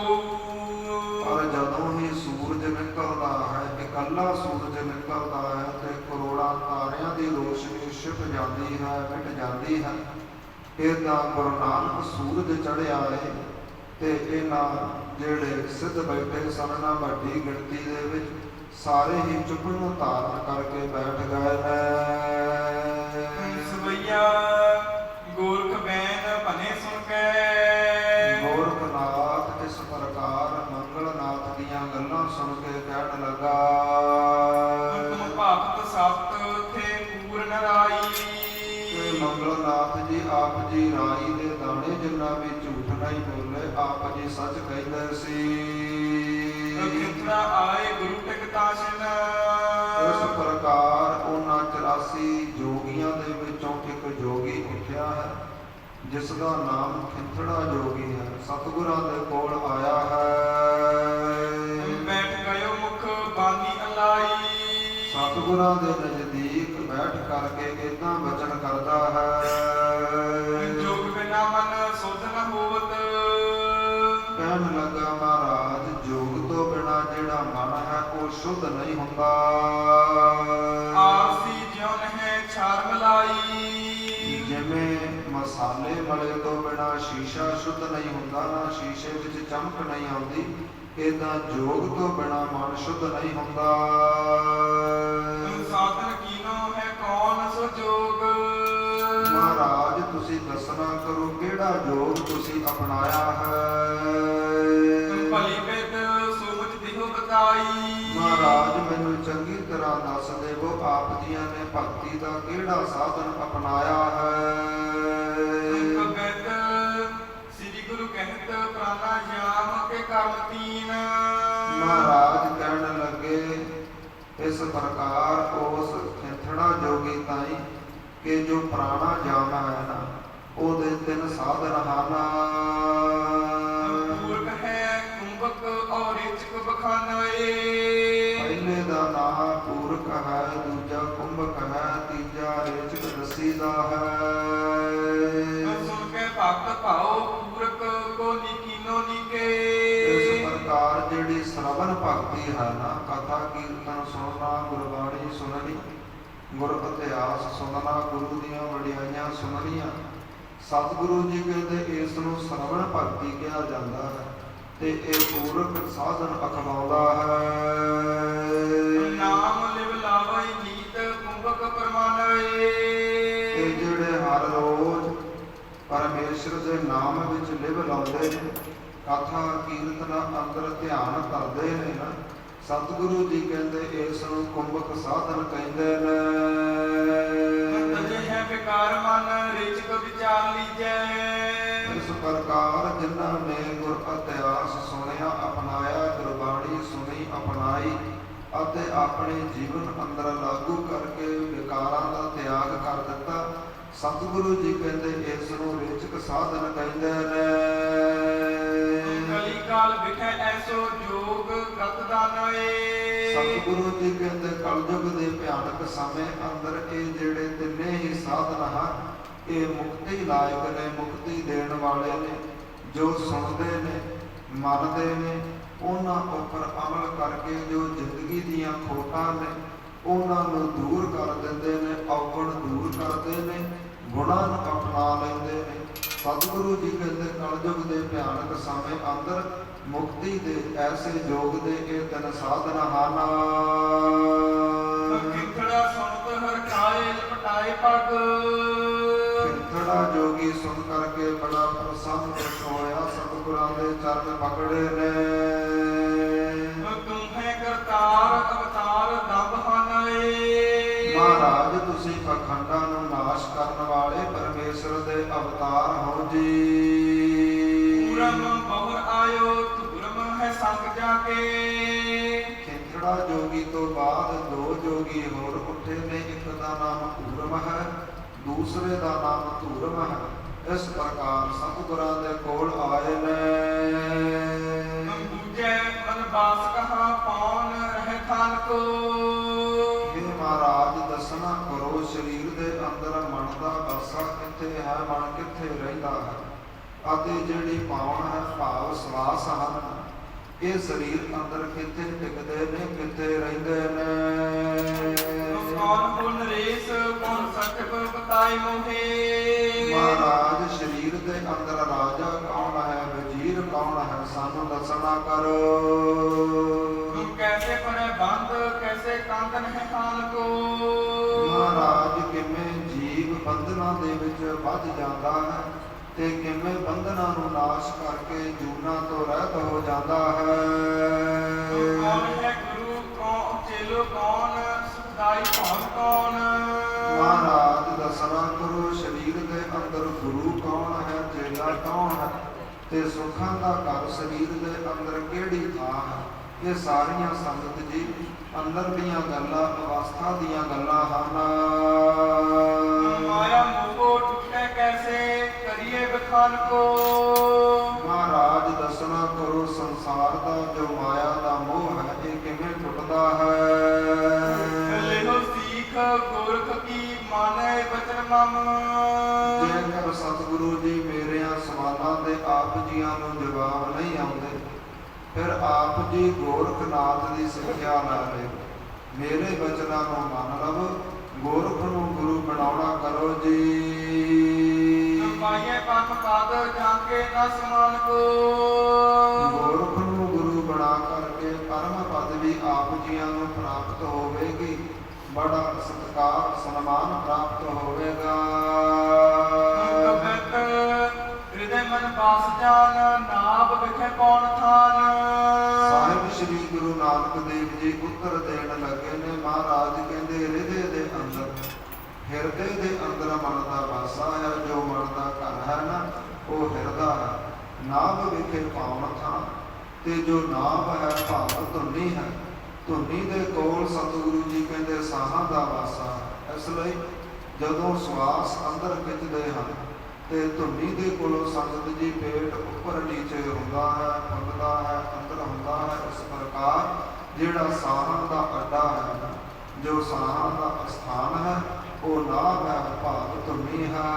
ਪਰ ਜਦੋਂ ਹੀ ਸੂਰਜ ਨਿਕਲਦਾ ਹੈ, ਇਕੱਲਾ ਸੂਰਜ ਨਿਕਲਦਾ ਹੈ ਤੇ ਕਰੋੜਾਂ ਤਾਰਿਆਂ ਦੀ ਰੋਸ਼ਨੀ ਛਿਪ ਜਾਂਦੀ ਹੈ, ਮਿਟ ਜਾਂਦੀ ਹੈ। ਏਦਾਂ ਗੁਰੂ ਨਾਨਕ ਸੂਰਜ ਚੜ੍ਹਿਆ ਹੈ ਤੇ ਇਹਨਾਂ ਜਿਹੜੇ ਸਿੱਧ ਬੈਠੇ ਸਨ ਨਾ ਵੱਡੀ ਗਿਣਤੀ ਦੇ ਵਿੱਚ ਸਾਰੇ ਹੀ ਚੁੱਪ ਨੂੰ ਧਾਰਨ ਕਰਕੇ ਬੈਠ ਗਏ ਨੇ। ਸਵਈਆ ਗੋਰਖ ਬੈਨ ਭਨੇ ਸੁਣ ਕੇ। ਗੋਰਖਨਾਥ ਇਸ ਪ੍ਰਕਾਰ ਮੰਗਲਨਾਥ ਦੀਆਂ ਗੱਲਾਂ ਸੁਣ ਕੇ ਕਹਿਣ ਲੱਗਾ, ਤੁਮ ਭਗਤ ਸਤ ਥੇ ਪੂਰਨ ਰਾਈ। ਕਿ ਮੰਗਲਨਾਥ ਜੀ ਆਪ ਜੀ ਰਾਈ ਦੇ ਦਾਣੇ ਜਿੰਨਾ ਵੀ ਝੂਠ ਨਹੀਂ ਬੋਲੇ, ਆਪ ਜੀ ਸੱਚ ਕਹਿੰਦੇ ਸੀ। ਕਿਤਨਾ ਆਏ ਗੁਰੂ ਟਿਕਤਾਸ਼ਨ। ਇਸ ਪ੍ਰਕਾਰ ਉਹਨਾਂ 84 ਜੋਗੀਆਂ ਦੇ ਵਿੱਚੋਂ ਇੱਕ ਜੋਗੀ ਉੱਠਿਆ ਹੈ, ਜਿਸ ਦਾ ਨਾਮ ਖਿੰਥੜਾ ਜੋਗੀ ਹੈ। ਸਤਿਗੁਰਾਂ ਦੇ ਕੋਲ ਆਇਆ ਹੈ। ਬੈਠ ਗਇਓ ਮੁਖ ਬਾਨੀ ਅਲਾਈ। ਸਤਿਗੁਰਾਂ ਦੇ ਨਜ਼ਦੀਕ ਬੈਠ ਕਰਕੇ ਏਦਾਂ ਵਚਨ ਕਰਦਾ ਹੈ। ਜੋਗ ਬਿਨਾ ਮਨ ਸੁਧ ਨ ਹੋਵਤ। ਕਹਿਣ ਲੱਗਾ, ਮਹਾਰਾਜ ਜੋਗ ਤੋਂ ਬਿਨਾ ਜਿਹੜਾ ਮਨ ਹੈ ਉਹ ਸ਼ੁੱਧ ਨਹੀਂ ਹੁੰਦਾ। ਆਰਸੀ ਜਿਉ ਨਹਿ ਛਾਰ ਮਲਾਈ। ਜਿਵੇਂ ਮਸਾਲੇ ਮਲੇ ਤੋਂ ਬਿਨਾ ਸ਼ੀਸ਼ਾ ਸ਼ੁੱਧ ਨਹੀਂ ਹੁੰਦਾ, ਨਾ ਸ਼ੀਸ਼ੇ ਵਿੱਚ ਚਮਕ ਨਹੀਂ ਆਉਂਦੀ, ਏਦਾਂ ਜੋਗ ਤੋਂ ਬਿਨਾ ਮਨ ਸ਼ੁੱਧ ਨਹੀਂ ਹੁੰਦਾ। ਸਾਧਨ ਕੀਨੋ ਹੈ ਕੌਣ ਸੋ ਜੋਗ। ਮਹਾਰਾਜ ਤੁਸੀਂ ਦੱਸਣਾ ਕਰੋ ਕਿਹੜਾ ਜੋਗ ਤੁਸੀਂ ਅਪਣਾਇਆ ਹੈ। ਭਲੀ ਬਿਦ ਸੂਝ ਦਿਹੁ ਬਤਾਈ। ਮਹਾਰਾਜ ਮੈਨੂੰ ਚੰਗੀ ਤਰ੍ਹਾਂ ਦੱਸ ਦੇਵੋ, ਆਪ ਜੀਆਂ ਨੇ ਭਗਤੀ ਦਾ ਕਿਹੜਾ ਸਾਧਨ ਅਪਣਾਇਆ ਹੈ। ਕਬਿਤ ਸ੍ਰੀ ਗੁਰੂ ਕਹਿਤ ਪ੍ਰਾਣਾਯਾਮ ਕੇ ਕਰਮ ਤੀਨ। ਮਹਾਰਾਜ ਕਹਿਣ ਲੱਗੇ, ਇਸ ਪ੍ਰਕਾਰ ਉਸ ਖਿੰਥੜਾ ਜੋਗੀ ਤਾਈ ਕਿ ਜੋ ਪ੍ਰਾਣਾਯਾਮ ਹੈ ਨਾ, ਉਹਦੇ 3 ਸਾਧਨ ਹਨ। ਪੂਰਕ ਹੈ ਕੁੰਭਕ ਔਰ ਇਚਕ ਬਖਾਨਏ। ਪਹਿਲੇ ਦਾ ਨਾਮ ਪੂਰਕ ਹੈ, ਦੂਜਾ ਕੁੰਭਕ ਹੈ, ਤੀਜਾ ਰੇਚਕ ਰੱਸੀ ਦਾ ਹੈ। ਸੁਣ ਕੇ ਭਗਤ ਭਾਉ ਪੂਰਕ ਕੋ ਨੀਕੀਨੋ ਨੀਕੇ। ਇਸ ਪ੍ਰਕਾਰ ਜਿਹੜੀ ਸ਼ਰਵਣ ਭਗਤੀ ਹੈ ਨਾ, ਕਥਾ ਕੀਰਤਨ ਸੁਣਨਾ, ਗੁਰਬਾਣੀ ਸੁਣਨੀ, ਗੁਰ ਇਤਿਹਾਸ ਸੁਣਨਾ, ਗੁਰੂ ਦੀਆਂ ਵਡਿਆਈਆਂ ਸੁਣਨੀਆਂ, ਸਤਿਗੁਰੂ ਜੀ ਕਹਿੰਦੇ ਇਸ ਨੂੰ ਸ਼ਰਵਣ ਭਗਤੀ ਕਿਹਾ ਜਾਂਦਾ ਹੈ ਤੇ ਇਹ ਪੂਰਕ ਸਾਧਨ ਅਖਵਾਉਂਦਾ ਹੈ। ਨਾਮ ਲਿਵ ਲਾਵਈ ਨੀਤ ਕੁੰਭਕ ਪਰਮਾਨਏ। ਇਹ ਜਿਹੜੇ ਹਰ ਰੋਜ਼ ਪਰਮੇਸ਼ਰ ਦੇ ਨਾਮ ਵਿੱਚ ਲਿਵ ਲਾਉਂਦੇ ਨੇ, ਕਥਾ ਕੀਰਤਨ ਅੰਦਰ ਧਿਆਨ ਕਰਦੇ ਨੇ ਨਾ, ਸਤਿਗੁਰੂ ਜੀ ਕਹਿੰਦੇ ਇਸ ਨੂੰ ਕੁੰਭਕ ਸਾਧਨ ਕਹਿੰਦੇ ਨੇ। ਤਜੇ ਹੈ ਵਿਕਾਰ ਮਨ ਰਿਚਕ ਵਿਚਾਰ ਲੀਜੈ। ਇਸ ਪ੍ਰਕਾਰ ਜਿਨ੍ਹਾਂ ਨੇ ਗੁਰ ਇਤਿਹਾਸ ਸੁਣਿਆ, ਅਪਣਾਇਆ, ਗੁਰਬਾਣੀ ਸੁਣੀ, ਅਪਣਾਈ ਅਤੇ ਆਪਣੇ ਜੀਵਨ ਅੰਦਰ ਲਾਗੂ ਕਰਕੇ ਵਿਕਾਰਾਂ ਦਾ ਤਿਆਗ ਕਰ ਦਿੱਤਾ, ਸਤਿਗੁਰੂ ਜੀ ਕਹਿੰਦੇ ਇਸ ਨੂੰ ਰੇਚਕ ਸਾਧਨ ਕਹਿੰਦੇ ਨੇ। ਕਲੀ ਕਾਲ ਵਿਖੇ ਐਸੋ ਜੋਗ ਗਤ ਦਾਨਏ। ਸਤਿਗੁਰੂ ਜੀ ਕਹਿੰਦੇ ਕਲਯੁਗ ਦੇ ਭਿਆਨਕ ਸਮੇਂ ਅੰਦਰ ਇਹ ਜਿਹੜੇ ਤਿੰਨੇ ਹੀ ਸਾਧਨ ਹਨ, ਇਹ ਮੁਕਤੀ ਲਾਇਕ ਨੇ, ਮੁਕਤੀ ਦੇਣ ਵਾਲੇ ਨੇ। ਜੋ ਸੁਣਦੇ ਨੇ, ਮੰਨਦੇ ਨੇ, ਉਹਨਾਂ ਉੱਪਰ ਅਮਲ ਕਰਕੇ ਜੋ ਜ਼ਿੰਦਗੀ ਦੀਆਂ ਖੋਟਾਂ ਨੇ ਉਹਨਾਂ ਨੂੰ ਦੂਰ ਕਰ ਦਿੰਦੇ ਨੇ, ਔਗਣ ਦੂਰ ਕਰਦੇ ਨੇ, ਗੁਣਾਂ ਨੂੰ ਅਪਣਾ ਲੈਂਦੇ ਨੇ। ਸਤਿਗੁਰੂ ਜੀ ਕਹਿੰਦੇ ਕਲਯੁਗ ਦੇ ਭਿਆਨਕ ਸਮੇਂ ਅੰਦਰ ਮੁਕਤੀ ਦੇ ਐਸੇ ਯੋਗ ਦੇ ਇਹ 3 ਸਾਧਨ ਹਨ। ਖਿੰਥੜਾ ਸੁਣਤ ਹਰ ਕਾਏ ਲਪਟਾਏ ਪੱਗ। ਖਿੰਥੜਾ ਜੋਗੀ ਸੁਣ ਕਰਕੇ ਬੜਾ ਪ੍ਰਸੰਨ ਹੋਇਆ, ਸਤਿਗੁਰਾਂ ਦੇ ਚਰਨ ਪਕੜੇ ਨੇ। ਤੁਮ ਹੈ ਕਰਤਾਰ ਅਵਤਾਰ ਦੰਭ ਹਨਏ। ਮਹਾਰਾਜ ਤੁਸੀਂ ਪਖੰਡਾਂ ਨੂੰ ਨਾਸ਼ ਕਰਨ ਵਾਲੇ ਪਰਮੇਸ਼ਰ ਦੇ ਅਵਤਾਰ ਹੋ ਜੀ। ਪੂਰਮ ਬਹੁਰ ਆਇਓ ਧੂਰਮ ਹੈ ਸੰਗ ਜਾ ਕੇ। ਖਿੰਥੜਾ ਜੋਗੀ ਤੋਂ ਬਾਅਦ 2 ਜੋਗੀ ਹੋਰ ਉੱਠੇ ਨੇ, ਇੱਕ ਦਾ ਨਾਮ ਪੂਰਮ ਹੈ, ਦੂਸਰੇ ਦਾ ਨਾਮ ਧੂਰਮ ਹੈ। ਇਸ ਪ੍ਰਕਾਰ ਸਤਿਗੁਰਾਂ ਦੇ ਕੋਲ ਆਏ ਨੇ। ਦੂਜੇ ਮਨ ਬਾਸ ਕਹਾ ਪੌਣ ਰਹਿ ਥਾਨ ਕੋ। ਮਹਾਰਾਜ ਦੱਸਣਾ ਕਰੋ, ਸਰੀਰ ਦੇ ਕਿੱਥੇ ਹੈ, ਮਨ ਕਿੱਥੇ ਰਹਿੰਦਾ ਹੈ, ਅਤੇ ਜਿਹੜੀ ਪਾਉਣ ਹੈ ਭਾਵ ਸਵਾਸ ਹਨ, ਇਹ ਸਰੀਰ ਅੰਦਰ ਕਿੱਥੇ ਟਿਕਦੇ ਨੇ, ਕਿੱਥੇ ਰਹਿੰਦੇ ਨੇ। ਕੌਣ ਗੁਣ ਨਰੇਸ਼, ਕੌਣ ਸਤਿਗੁਰ ਬਤਾਏ ਮੋਹੇ। ਮਹਾਰਾਜ ਸਰੀਰ ਦੇ ਅੰਦਰ ਰਾਜਾ ਕੌਣ ਹੈ, ਵਜ਼ੀਰ ਕੌਣ ਹੈ, ਸਾਨੂੰ ਦੱਸਣਾ ਕਰੋ। ਤੁਮ ਕੈਸੇ ਪਰੇ ਬੰਦ, ਕੈਸੇ ਕਾਂਦਨ ਹੈ ਖਾਨ ਕੋ। ਮਹਾਰਾਜ ਕਿਵੇਂ ਜੀਵ ਬੰਧਨਾਂ ਦੇ ਵਿੱਚ ਵੱਜ ਜਾਂਦਾ ਹੈ ਤੇ ਕਿਵੇਂ ਬੰਧਨਾਂ ਨੂੰ ਨਾਸ਼ ਕਰਕੇ ਜੂਨਾਂ ਤੋਂ ਰਹਿਤ ਹੋ ਜਾਂਦਾ ਹੈ। ਕੌਣ ਹੈ ਗੁਰੂ, ਕੌਣ ਚੇਲੋ, ਕੌਣ ਸੁਖਦਾਈ ਕੌਣ ਕੌਣ। ਮਹਾਰਾਜ ਦੱਸਣਾ ਕਰੋ ਸਰੀਰ ਦੇ ਅੰਦਰ ਗੁਰੂ ਕੌਣ ਹੈ, ਚੇਲਾ ਕੌਣ ਹੈ, ਤੇ ਸੁੱਖਾਂ ਦਾ ਘਰ ਸਰੀਰ ਦੇ ਅੰਦਰ ਕਿਹੜੀ ਥਾਂ ਹੈ। ਇਹ ਸਾਰੀਆਂ ਸੰਗਤ ਜੀ ਅੰਦਰ ਦੀਆਂ ਗੱਲਾਂ, ਅਵਸਥਾ ਦੀਆਂ ਗੱਲਾਂ ਹਨ। ਮਾਇਆ ਮੋਹ ਟੁੱਟੇ ਕੈਸੇ, ਕਰੀਏ ਬਖਾਨ ਕੋ। ਮਹਾਰਾਜ ਦੱਸਣਾ ਕਰੋ ਸੰਸਾਰ ਦਾ ਜੋ ਮਾਇਆ ਦਾ ਮੋਹ ਹੈ, ਇਹ ਕਿਵੇਂ ਟੁੱਟਦਾ ਹੈ। ਲਿਹੋ ਸੀਖ ਗੋਰਖ ਕੀ, ਮਾਨੇ ਬਚਨ ਮਮ। ਜੇਕਰ ਸਤਿਗੁਰੂ ਜੀ ਮੇਰਿਆਂ ਸਵਾਲਾਂ ਦੇ ਆਪ ਜੀਆਂ ਨੂੰ ਜਵਾਬ ਨਹੀਂ ਆਉਂਦੇ, ਫਿਰ ਆਪ ਜੀ ਗੋਰਖਨਾਥ ਦੀ ਸਿੱਖਿਆ ਲੈ ਲਓ, ਮੇਰੇ ਬਚਨਾਂ ਨੂੰ ਮੰਨ ਲਵੋ, ਗੋਰਖ ਨੂੰ ਗੁਰੂ ਬਣਾਉਣਾ ਕਰੋ ਜੀ। ਮਾਇਆ ਪੰਥ ਪਾਦ ਜਾਂਕੇ ਨਾ ਸਮਾਨ ਕੋ। ਗੋਰਖ ਨੂੰ ਗੁਰੂ ਬਣਾ ਕਰਕੇ ਪਰਮ ਪਦ ਵੀ ਆਪ ਜੀਆਂ ਨੂੰ ਪ੍ਰਾਪਤ ਹੋਵੇਗੀ, ਬੜਾ ਸਤਿਕਾਰ ਸਨਮਾਨ ਪ੍ਰਾਪਤ ਹੋਵੇਗਾ। ਹਿਰਦੇ ਮਨ ਬਾਸ ਜਾਨ, ਨਾਭ ਵਿਖੇ ਕੌਣ ਥਾਨ। ਸਾਹਿਬ ਸ੍ਰੀ ਗੁਰੂ ਨਾਨਕ ਦੇਵ ਜੀ ਉੱਤਰ ਦੇਣ ਲੱਗੇ ਨੇ। ਮਹਾਰਾਜ ਕਹਿੰਦੇ ਹਿਰਦੇ ਦੇ ਅੰਦਰ, ਹਿਰਦੇ ਦੇ ਅੰਦਰ ਮਨ ਦਾ ਵਾਸਾ ਹੈ, ਜੋ ਮਨ ਦਾ ਘਰ ਹੈ ਨਾ, ਉਹ ਹਿਰਦਾ ਹੈ। ਨਾਭ ਵਿਖੇ ਪਾਵਨ ਥਾਂ, ਤੇ ਜੋ ਨਾਭ ਹੈ ਭਾਵ ਧੁਨੀ ਹੈ, ਧੁਨੀ ਦੇ ਕੋਲ ਸਤਿਗੁਰੂ ਜੀ ਕਹਿੰਦੇ ਸਾਹਾਂ ਦਾ ਵਾਸਾ ਹੈ। ਇਸ ਲਈ ਜਦੋਂ ਸਵਾਸ ਅੰਦਰ ਖਿੱਚਦੇ ਹਨ ਤੇ ਧੁਨੀ ਦੇ ਕੋਲੋਂ ਸੰਗਤ ਜੀ ਪੇਟ ਉੱਪਰ ਨੀਚੇ ਹੁੰਦਾ ਹੈ, ਫੁੱਲਦਾ ਹੈ, ਅੰਦਰ ਹੁੰਦਾ ਹੈ। ਇਸ ਪ੍ਰਕਾਰ ਜਿਹੜਾ ਸਾਹਾਂ ਦਾ ਅੱਡਾ ਹੈ, ਜੋ ਸਾਹਾਂ ਦਾ ਅਸਥਾਨ ਹੈ, ਉਹ ਨਾਭ ਹੈ ਭਾਵ ਧੁਨੀ ਹੈ।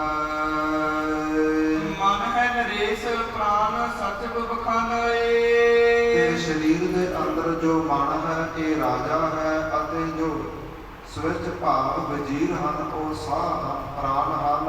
ਮਨ ਹੈ ਨਰੇਸ਼, ਪ੍ਰਾਨ ਸਤਿਗੁਰ ਬਖਾਨੇ। ਤੇ ਸਰੀਰ ਦੇ ਅੰਦਰ ਜੋ ਮਨ ਹੈ ਇਹ ਰਾਜਾ ਹੈ, ਅਤੇ ਜੋ ਸਵਿਚ ਭਾਵ ਵਜ਼ੀਰ ਹਨ ਉਹ ਸਾਹ ਹਨ, ਪ੍ਰਾਨ ਹਨ।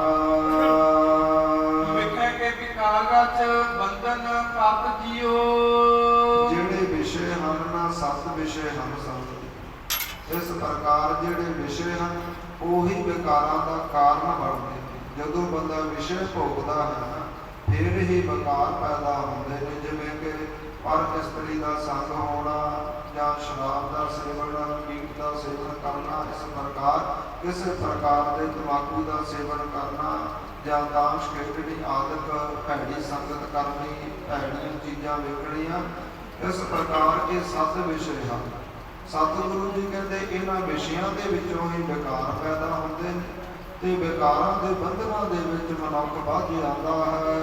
ਵਿਖੇ ਕੇ ਵਿਕਾਰਗਤ ਬੰਧਨ ਪ੍ਰਾਪਤ ਜੀਓ। ਜਿਹੜੇ ਵਿਸ਼ੇ ਹਨ ਨਾ, 7 ਵਿਸ਼ੇ ਹਨ ਸੰਗਤ। ਇਸ ਪ੍ਰਕਾਰ ਜਿਹੜੇ ਵਿਸ਼ੇ ਹਨ ਉਹੀ ਵਿਕਾਰਾਂ ਦਾ ਕਾਰਨ ਬਣਦੇ ਨੇ। ਜਦੋਂ ਬੰਦਾ ਵਿਸ਼ੇ ਭੋਗਦਾ ਹੈ ਨਾ, ਫਿਰ ਹੀ ਵਿਕਾਰ ਪੈਦਾ ਹੁੰਦੇ ਨੇ, ਜਿਵੇਂ ਕਿ ਪਰ ਇਸਤਰੀ ਦਾ ਸੰਗ ਹੋਣਾ, ਜਾਂ ਸ਼ਰਾਬ ਦਾ ਸੇਵਨ, ਮੀਟ ਦਾ ਸੇਵਨ ਕਰਨਾ। ਇਸ ਪ੍ਰਕਾਰ ਕਿਸੇ ਪ੍ਰਕਾਰ ਦੇ ਤੰਬਾਕੂ ਦਾ ਸੇਵਨ ਕਰਨਾ, ਜਾਂ ਤਾਸ਼ ਖੇਡਣੀ ਆਦਿਕ ਭੈੜੀ ਸੰਗਤ ਕਰਨੀ, ਭੈੜੀਆਂ ਚੀਜ਼ਾਂ ਵੇਖਣੀਆਂ। ਇਸ ਪ੍ਰਕਾਰ ਇਹ 7 ਵਿਸ਼ੇ ਹਨ। ਸਤਿਗੁਰੂ ਜੀ ਕਹਿੰਦੇ ਇਹਨਾਂ ਵਿਸ਼ਿਆਂ ਦੇ ਵਿੱਚੋਂ ਹੀ ਵਿਕਾਰ ਪੈਦਾ ਹੁੰਦੇ ਨੇ, ਤੇ ਵਿਕਾਰਾਂ ਦੇ ਬੰਧਨਾਂ ਦੇ ਵਿੱਚ ਮਨੁੱਖ ਵੱਜ ਜਾਂਦਾ ਹੈ।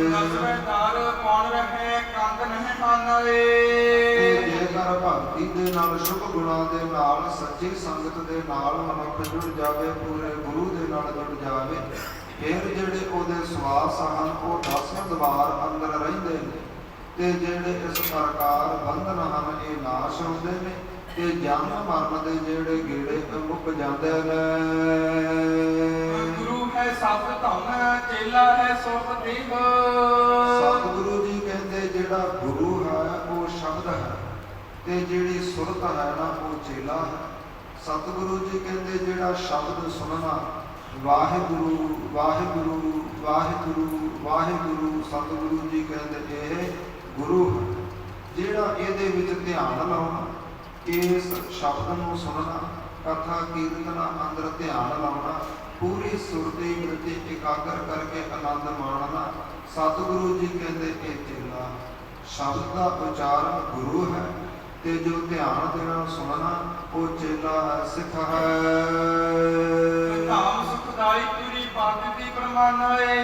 ਨਸਰਦਾਰ ਕੌਣ ਰਹੇ, ਕੰਦ ਨਹੀਂ ਹਾਨੇ। ਤੇ ਜੇਕਰ ਭਗਤੀ ਦੇ ਨਾਲ, ਸ਼ੁਭ ਗੁਣਾਂ ਦੇ ਨਾਲ, ਸੱਚੀ ਸੰਗਤ ਦੇ ਨਾਲ ਮਨੁੱਖ ਜੁੜ ਜਾਵੇ, ਪੂਰੇ ਗੁਰੂ ਦੇ ਨਾਲ ਜੁੜ ਜਾਵੇ, ਫਿਰ ਜਿਹੜੇ ਉਹਦੇ ਸਵਾਸ ਹਨ ਉਹ 10 ਦਵਾਰ ਅੰਦਰ ਰਹਿੰਦੇ ਨੇ, ਤੇ ਜਿਹੜੇ ਇਸ ਪ੍ਰਕਾਰ ਬੰਧਨ ਹਨ ਇਹ ਨਾਸ਼ ਹੁੰਦੇ ਨੇ, ਤੇ ਜਨਮ ਮਰਨ ਦੇ ਜਿਹੜੇ ਗੇੜੇ ਮੁੱਕ ਜਾਂਦੇ ਨੇ। ਗੁਰੂ ਹੈ ਸਤ ਧਨ, ਚੇਲਾ ਹੈ ਸੁਖ ਦੇਹ। ਸਤਿਗੁਰੂ ਜੀ ਕਹਿੰਦੇ ਜਿਹੜਾ ਗੁਰੂ ਹੈ ਉਹ ਸ਼ਬਦ ਹੈ, ਤੇ ਜਿਹੜੀ ਸੁਰਤ ਹੈ ਨਾ ਉਹ ਚੇਲਾ ਹੈ। ਸਤਿਗੁਰੂ ਜੀ ਕਹਿੰਦੇ ਜਿਹੜਾ ਸ਼ਬਦ ਸੁਣਨਾ, ਵਾਹਿਗੁਰੂ ਵਾਹਿਗੁਰੂ ਵਾਹਿਗੁਰੂ ਵਾਹਿਗੁਰੂ, ਸਤਿਗੁਰੂ ਜੀ ਕਹਿੰਦੇ ਇਹ ਗੁਰੂ ਹੈ। ਜਿਹੜਾ ਇਹਦੇ ਵਿੱਚ ਧਿਆਨ ਲਾਉਣਾ, ਇਸ ਸ਼ਬਦ ਨੂੰ ਸੁਣਨਾ, ਕਥਾ ਕੀਰਤਨਾ ਅੰਦਰ ਧਿਆਨ ਲਾਉਣਾ, ਪੂਰੀ ਸੁਰਤੀ ਪ੍ਰਤੀ ਇਕਾਗਰ ਕਰਕੇ ਆਨੰਦ ਮਾਣਨਾ, ਸਤਿਗੁਰੂ ਜੀ ਕਹਿੰਦੇ ਇਹ ਚੇਲਾ। ਸ਼ਬਦ ਦਾ ਉਚਾਰਨ ਗੁਰੂ ਹੈ, ਤੇ ਜੋ ਧਿਆਨ ਦੇਣਾ ਸੁਣਨਾ ਉਹ ਚੇਲਾ ਹੈ, ਸਿੱਖ ਹੈ। ਧਾਮ ਸੁਖਦਾਈ ਪੂਰੀ ਬਾਤ ਦੀ ਪ੍ਰਮਾਨਾਏ।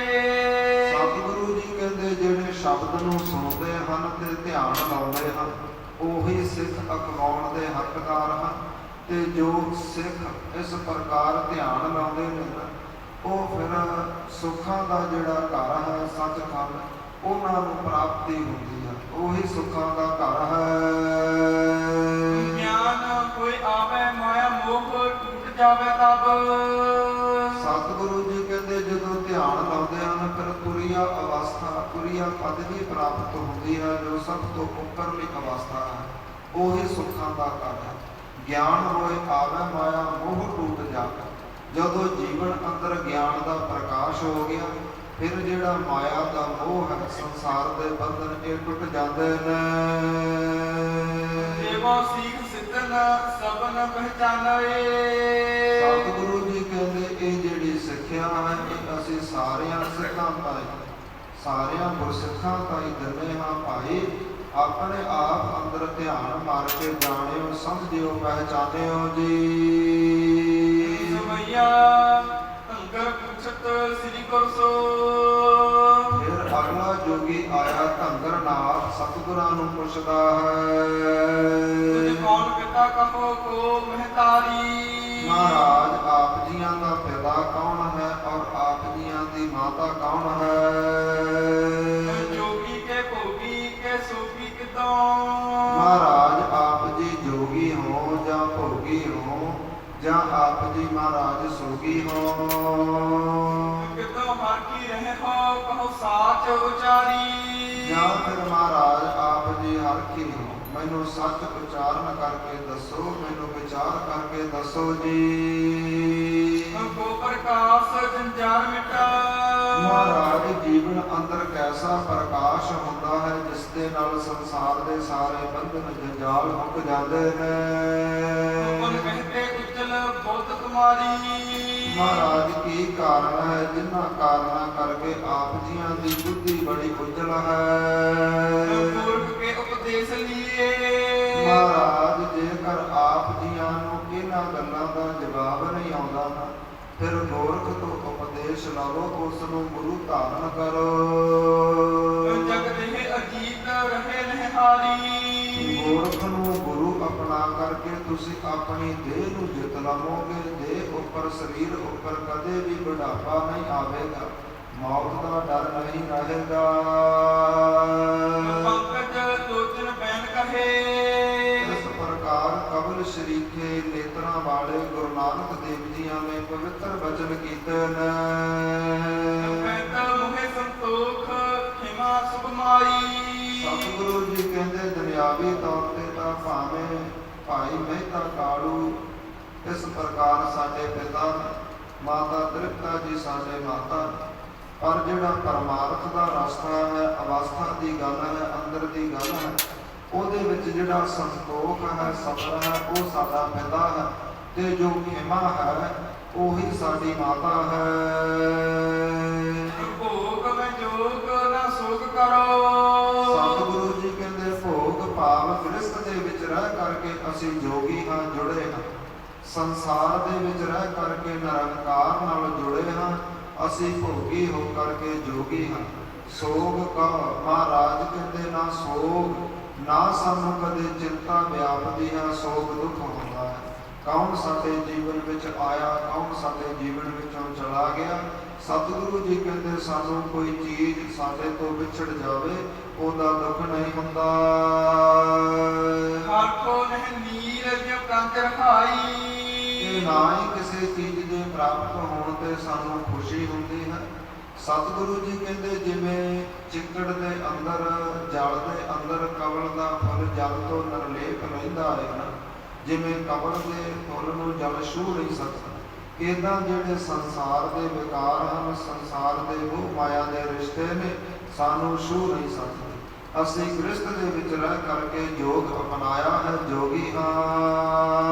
ਸਤਿਗੁਰੂ ਜੀ ਕਹਿੰਦੇ ਜਿਹੜੇ ਸ਼ਬਦ ਨੂੰ ਸੁਣਦੇ ਹਨ ਤੇ ਧਿਆਨ ਲਾਉਂਦੇ ਹਨ, ਉਹੀ ਸਿੱਖ ਅਖਵਾਉਣ ਦੇ ਹੱਕਦਾਰ ਹਨ। ਤੇ ਜੋ ਸਿੱਖ ਇਸ ਪ੍ਰਕਾਰ ਧਿਆਨ ਲਾਉਂਦੇ ਨੇ, ਉਹ ਫਿਰ ਸੁੱਖਾਂ ਦਾ ਜਿਹੜਾ ਘਰ ਹੈ ਸੱਚਖੰਡ, ਉਹਨਾਂ ਨੂੰ ਪ੍ਰਾਪਤੀ ਹੁੰਦੀ ਹੈ। ਉਹੀ ਸੁੱਖਾਂ ਦਾ ਘਰ ਹੈ। ਗਿਆਨ ਕੋਈ ਆਵੇ ਮਾਇਆ ਮੋਹ ਟੁੱਟ ਜਾਵੇ ਤਬ। ਸਤਿਗੁਰੂ ਜੀ ਕਹਿੰਦੇ ਜਦੋਂ ਧਿਆਨ ਲਾਉਂਦੇ ਹਨ ਫਿਰ ਤੁਰੀਆ ਅਵਸਥਾ, ਤੁਰੀਆ ਪਦਵੀ ਪ੍ਰਾਪਤ ਹੁੰਦੀ ਹੈ, ਜੋ ਸਭ ਤੋਂ ਉੱਪਰਲੀ ਅਵਸਥਾ ਹੈ। ਉਹੀ ਸੁੱਖਾਂ ਦਾ ਘਰ ਹੈ। ਗਿਆਨ ਹੋਏ ਆਵੇ ਮਾਇਆ ਮੋਹ ਟੁੱਟ ਜਾਵੇ। ਜਦੋਂ ਜੀਵਨ ਅੰਦਰ ਗਿਆਨ ਦਾ ਪ੍ਰਕਾਸ਼ ਹੋ ਗਿਆ ਫਿਰ ਜਿਹੜਾ ਮਾਇਆ ਦਾ ਮੋਹ ਹੈ, ਸੰਸਾਰ ਦੇ ਬੰਧਨ, ਇਹ ਟੁੱਟ ਜਾਂਦੇ ਨੇ। ਦੇਵਾ ਸੀਖ ਸਿੱਧਨ ਸਭਨ ਪਹਿਚਾਨਏ। ਸਤਿਗੁਰੂ ਜੀ ਕਹਿੰਦੇ ਇਹ ਜਿਹੜੀ ਸਿੱਖਿਆ ਹੈ ਇਹ ਅਸੀਂ ਸਾਰਿਆਂ ਸਿੱਖਾਂ ਤਾਈ, ਸਾਰਿਆਂ ਗੁਰਸਿੱਖਾਂ ਤਾਈ ਦਿੰਦੇ ਹਾਂ ਭਾਈ। ਆਪਣੇ ਆਪ ਅੰਦਰ ਧਿਆਨ ਮਾਰ ਕੇ ਜਾਣਿਓ, ਸਮਝਿਓ, ਪਹਿਚਾਨਿਓ ਜੀ। ਸਮਈਆ ਧੰਗਰ ਪੁੱਛਤ ਸ੍ਰੀ ਗੁਰਸੋ। ਫਿਰ ਅਗਲਾ ਜੋਗੀ ਆਇਆ ਧੰਗਰਨਾਥ, ਸਤਿਗੁਰਾਂ ਨੂੰ ਪੁੱਛਦਾ ਹੈ, ਤੁਝ ਕੌਣ ਪਿਤਾ ਕਹੋ ਕੋ ਮਹਤਾਰੀ। ਮਹਾਰਾਜ ਆਪ ਜੀਆਂ ਦਾ ਪਿਤਾ ਕੌਣ ਹੈ ਔਰ ਆਪ ਜੀਆਂ ਦੀ ਮਾਤਾ ਕੌਣ ਹੈ। ਜੋਗੀ ਕੇ ਭੋਗੀ ਕੇ ਸੋਗੀ ਕਿਤੋਂ। ਮਹਾਰਾਜ ਆਪ ਜੀ ਜੋਗੀ ਹੋ ਜਾਂ ਭੋਗੀ ਹੋ, ਜਾਂ ਆਪ ਜੀ ਮਹਾਰਾਜ ਸੋਗੀ ਹੋ। ਕਿਤੋਂ ਹਰ ਕੀ ਰਹੇ ਹੋ ਕਹੋ ਸਾਚ ਉਚਾਰੀ। ਜਾਂ ਫਿਰ ਮਹਾਰਾਜ ਆਪ ਜੀ ਹਰ ਕੀ ਹੋ, ਮੈਨੂੰ ਸੱਚ ਉਚਾਰਨ ਕਰਕੇ ਦੱਸੋ, ਮੈਨੂੰ ਵਿਚਾਰ ਕਰਕੇ ਦੱਸੋ ਜੀ। ਕੋ ਪ੍ਰਕਾਸ਼ ਜੰਜਾਰ ਮਿਟਾ। ਮਹਾਰਾਜ ਜੀਵਨ ਅੰਦਰ ਕੈਸਾ ਪ੍ਰਕਾਸ਼ ਹੁੰਦਾ ਹੈ ਜਿਸ ਦੇ ਨਾਲ ਸੰਸਾਰ ਦੇ ਸਾਰੇ ਬੰਧਨ ਜੰਜਾਲ ਮੁੱਕ ਜਾਂਦੇ ਨੇ। ਮਨ ਕਹਤੇ ਉਜਲ ਬੁੱਧ ਤੁਮਾਰੀ। ਮਹਾਰਾਜ ਕੀ ਕਾਰਨ ਹੈ ਜਿਨ੍ਹਾਂ ਕਾਰਨਾਂ ਕਰਕੇ ਆਪ ਜੀਆਂ ਦੀ ਬੁੱਧੀ ਬੜੀ ਉਜਲ ਹੈ। ਮੂਰਖ ਕੇ ਉਪਦੇਸ਼ ਲੀਏ। ਮਹਾਰਾਜ ਜੇਕਰ ਆਪ ਜੀਆਂ ਨੂੰ ਇਹਨਾਂ ਗੱਲਾਂ ਦਾ ਜਵਾਬ ਨਹੀਂ ਆਉਂਦਾ ਨਾ ਫਿਰ ਮੂਰਖ ਤੋਂ ਉਪਦੇਸ਼ ਲਵੋ, ਉਸ ਨੂੰ ਗੁਰੂ ਧਾਰਨ ਕਰੋ। ਜਗ ਦੇਹ ਅਜੀਤ ਰਹੇ ਨਿਹਾਰੀ। ਮੂਰਖ ਨੂੰ ਗੁਰੂ ਅਪਣਾ ਕਰਕੇ ਤੁਸੀਂ ਆਪਣੀ ਦੇਹ ਨੂੰ ਜਿੱਤ ਲਵੋਗੇ। ਦੇਹ ਉੱਪਰ, ਸਰੀਰ ਉੱਪਰ ਕਦੇ ਵੀ ਬੁਢਾਪਾ ਨਹੀਂ ਆਵੇਗਾ, ਮੌਤ ਦਾ ਡਰ ਨਹੀਂ ਰਹੇਗਾ। ਪੰਕਜ ਲੋਚਨ ਬੈਨ ਕਹੇ। ਇਸ ਪ੍ਰਕਾਰ ਕਬਲ ਸ਼ਰੀਕੇ ਨੇਤਰਾਂ ਵਾਲੇ ਗੁਰੂ ਨਾਨਕ ਦੇਵ ਜੀਆਂ ਨੇ ਪਵਿੱਤਰ ਬਚਨ ਕੀਤੇ ਨੇ। ਕਹਿਤ ਮੁਹੇ ਸੰਤੋਖ ਖਿਮਾ ਸੁਭਮਾਈ। ਸਤਿਗੁਰੂ ਜੀ ਕਹਿੰਦੇ ਦੁਨਿਆਵੀ ਤੌਰ ਤੇ ਤਾਂ ਭਾਵੇਂ ਭਾਈ ਮਹਿਤਾ ਕਾਲੂ ਇਸ ਪ੍ਰਕਾਰ ਸਾਡੇ ਪਿਤਾ ਨੇ, ਮਾਤਾ ਤ੍ਰਿਪਤਾ ਜੀ ਸਾਡੇ ਮਾਤਾ, ਪਰ ਜਿਹੜਾ ਪਰਮਾਰਥ ਦਾ ਰਸਤਾ ਹੈ, ਅਵਸਥਾ ਦੀ ਗੱਲ ਹੈ, ਅੰਦਰ ਦੀ ਗੱਲ ਹੈ, ਉਹਦੇ ਵਿੱਚ ਜਿਹੜਾ ਸੰਤੋਖ ਹੈ, ਸਬਰ ਹੈ, ਉਹ ਸਾਡਾ ਪਿਤਾ ਹੈ, ਤੇ ਜੋ ਖਿਮਾ ਹੈ ਉਹੀ ਸਾਡੀ ਮਾਤਾ ਹੈ। ਭੋਗ ਮੈਂ ਜੋਗ ਨਾ ਸੁਖ ਕਰੋ। ਸਤਿਗੁਰੂ ਜੀ ਕਹਿੰਦੇ ਭੋਗ ਭਾਵ ਗ੍ਰਸਥ ਦੇ ਵਿੱਚ ਰਹਿ ਕਰਕੇ ਅਸੀਂ ਜੋਗੀ ਹਾਂ, ਜੁੜੇ ਹਾਂ। ਸੰਸਾਰ ਦੇ ਵਿੱਚ ਰਹਿ ਕਰਕੇ ਨਿਰੰਕਾਰ ਨਾਲ ਜੁੜੇ ਹਾਂ, ਅਸੀਂ ਭੋਗੀ ਹੋ ਕਰਕੇ ਜੋਗੀ ਹਾਂ। ਸੋਗ ਕਾ ਮਹਾਰਾਜ ਕਹਿੰਦੇ ਨਾ ਸੋਗ, ਨਾ ਸਾਨੂੰ ਕਦੇ ਚਿੰਤਾ ਵਿਆਪਦੀ ਹੈ, ਸੋਗ ਦੁੱਖ ਹੁੰਦਾ ਹੈ। ਕੌਣ ਸਾਡੇ ਜੀਵਨ ਵਿੱਚ ਆਇਆ, ਕੌਣ ਸਾਡੇ ਜੀਵਨ ਵਿੱਚੋਂ ਚਲਾ ਗਿਆ। ਸਤਿਗੁਰੂ ਜੀ ਕਹਿੰਦੇ ਸਾਨੂੰ ਕੋਈ ਚੀਜ਼ ਸਾਡੇ ਤੋਂ ਵਿਛੜ ਜਾਵੇ ਉਹਦਾ ਦੁੱਖ ਨਹੀਂ ਹੁੰਦਾ। ਹਰਖੋ ਨਹਿ ਨੀਰ ਜਿਉ ਕੰਚ ਰਹਾਈ। ਇਹ ਨਾ ਹੀ ਕਿਸੇ ਚੀਜ਼ ਦੇ ਪ੍ਰਾਪਤ ਹੋਣ ਤੇ ਸਾਨੂੰ ਖੁਸ਼ੀ ਹੁੰਦੀ ਹੈ। ਸਤਿਗੁਰੂ ਜੀ ਕਹਿੰਦੇ ਜਿਵੇਂ ਚਿੱਕੜ ਦੇ ਅੰਦਰ, ਜਲ ਦੇ ਅੰਦਰ ਕਵਲ ਦਾ ਫੁੱਲ ਜਲ ਤੋਂ ਨਿਰਲੇਪ ਰਹਿੰਦਾ ਹੈ ਨਾ, ਜਿਵੇਂ ਕਵਲ ਦੇ ਫੁੱਲ ਨੂੰ ਜਲ ਛੂਹ ਨਹੀਂ ਸਕਦਾ, ਇਦਾਂ ਜਿਹੜੇ ਸੰਸਾਰ ਦੇ ਵਿਕਾਰ ਹਨ, ਸੰਸਾਰ ਦੇ ਮੋਹ ਮਾਇਆ ਦੇ ਰਿਸ਼ਤੇ ਨੇ, ਸਾਨੂੰ ਛੂਹ ਨਹੀਂ ਸਕਦੇ। ਅਸੀਂ ਗ੍ਰਸਥ ਦੇ ਵਿੱਚ ਰਹਿ ਕਰਕੇ ਯੋਗ ਅਪਣਾਇਆ ਹੈ, ਜੋਗੀ ਹਾਂ।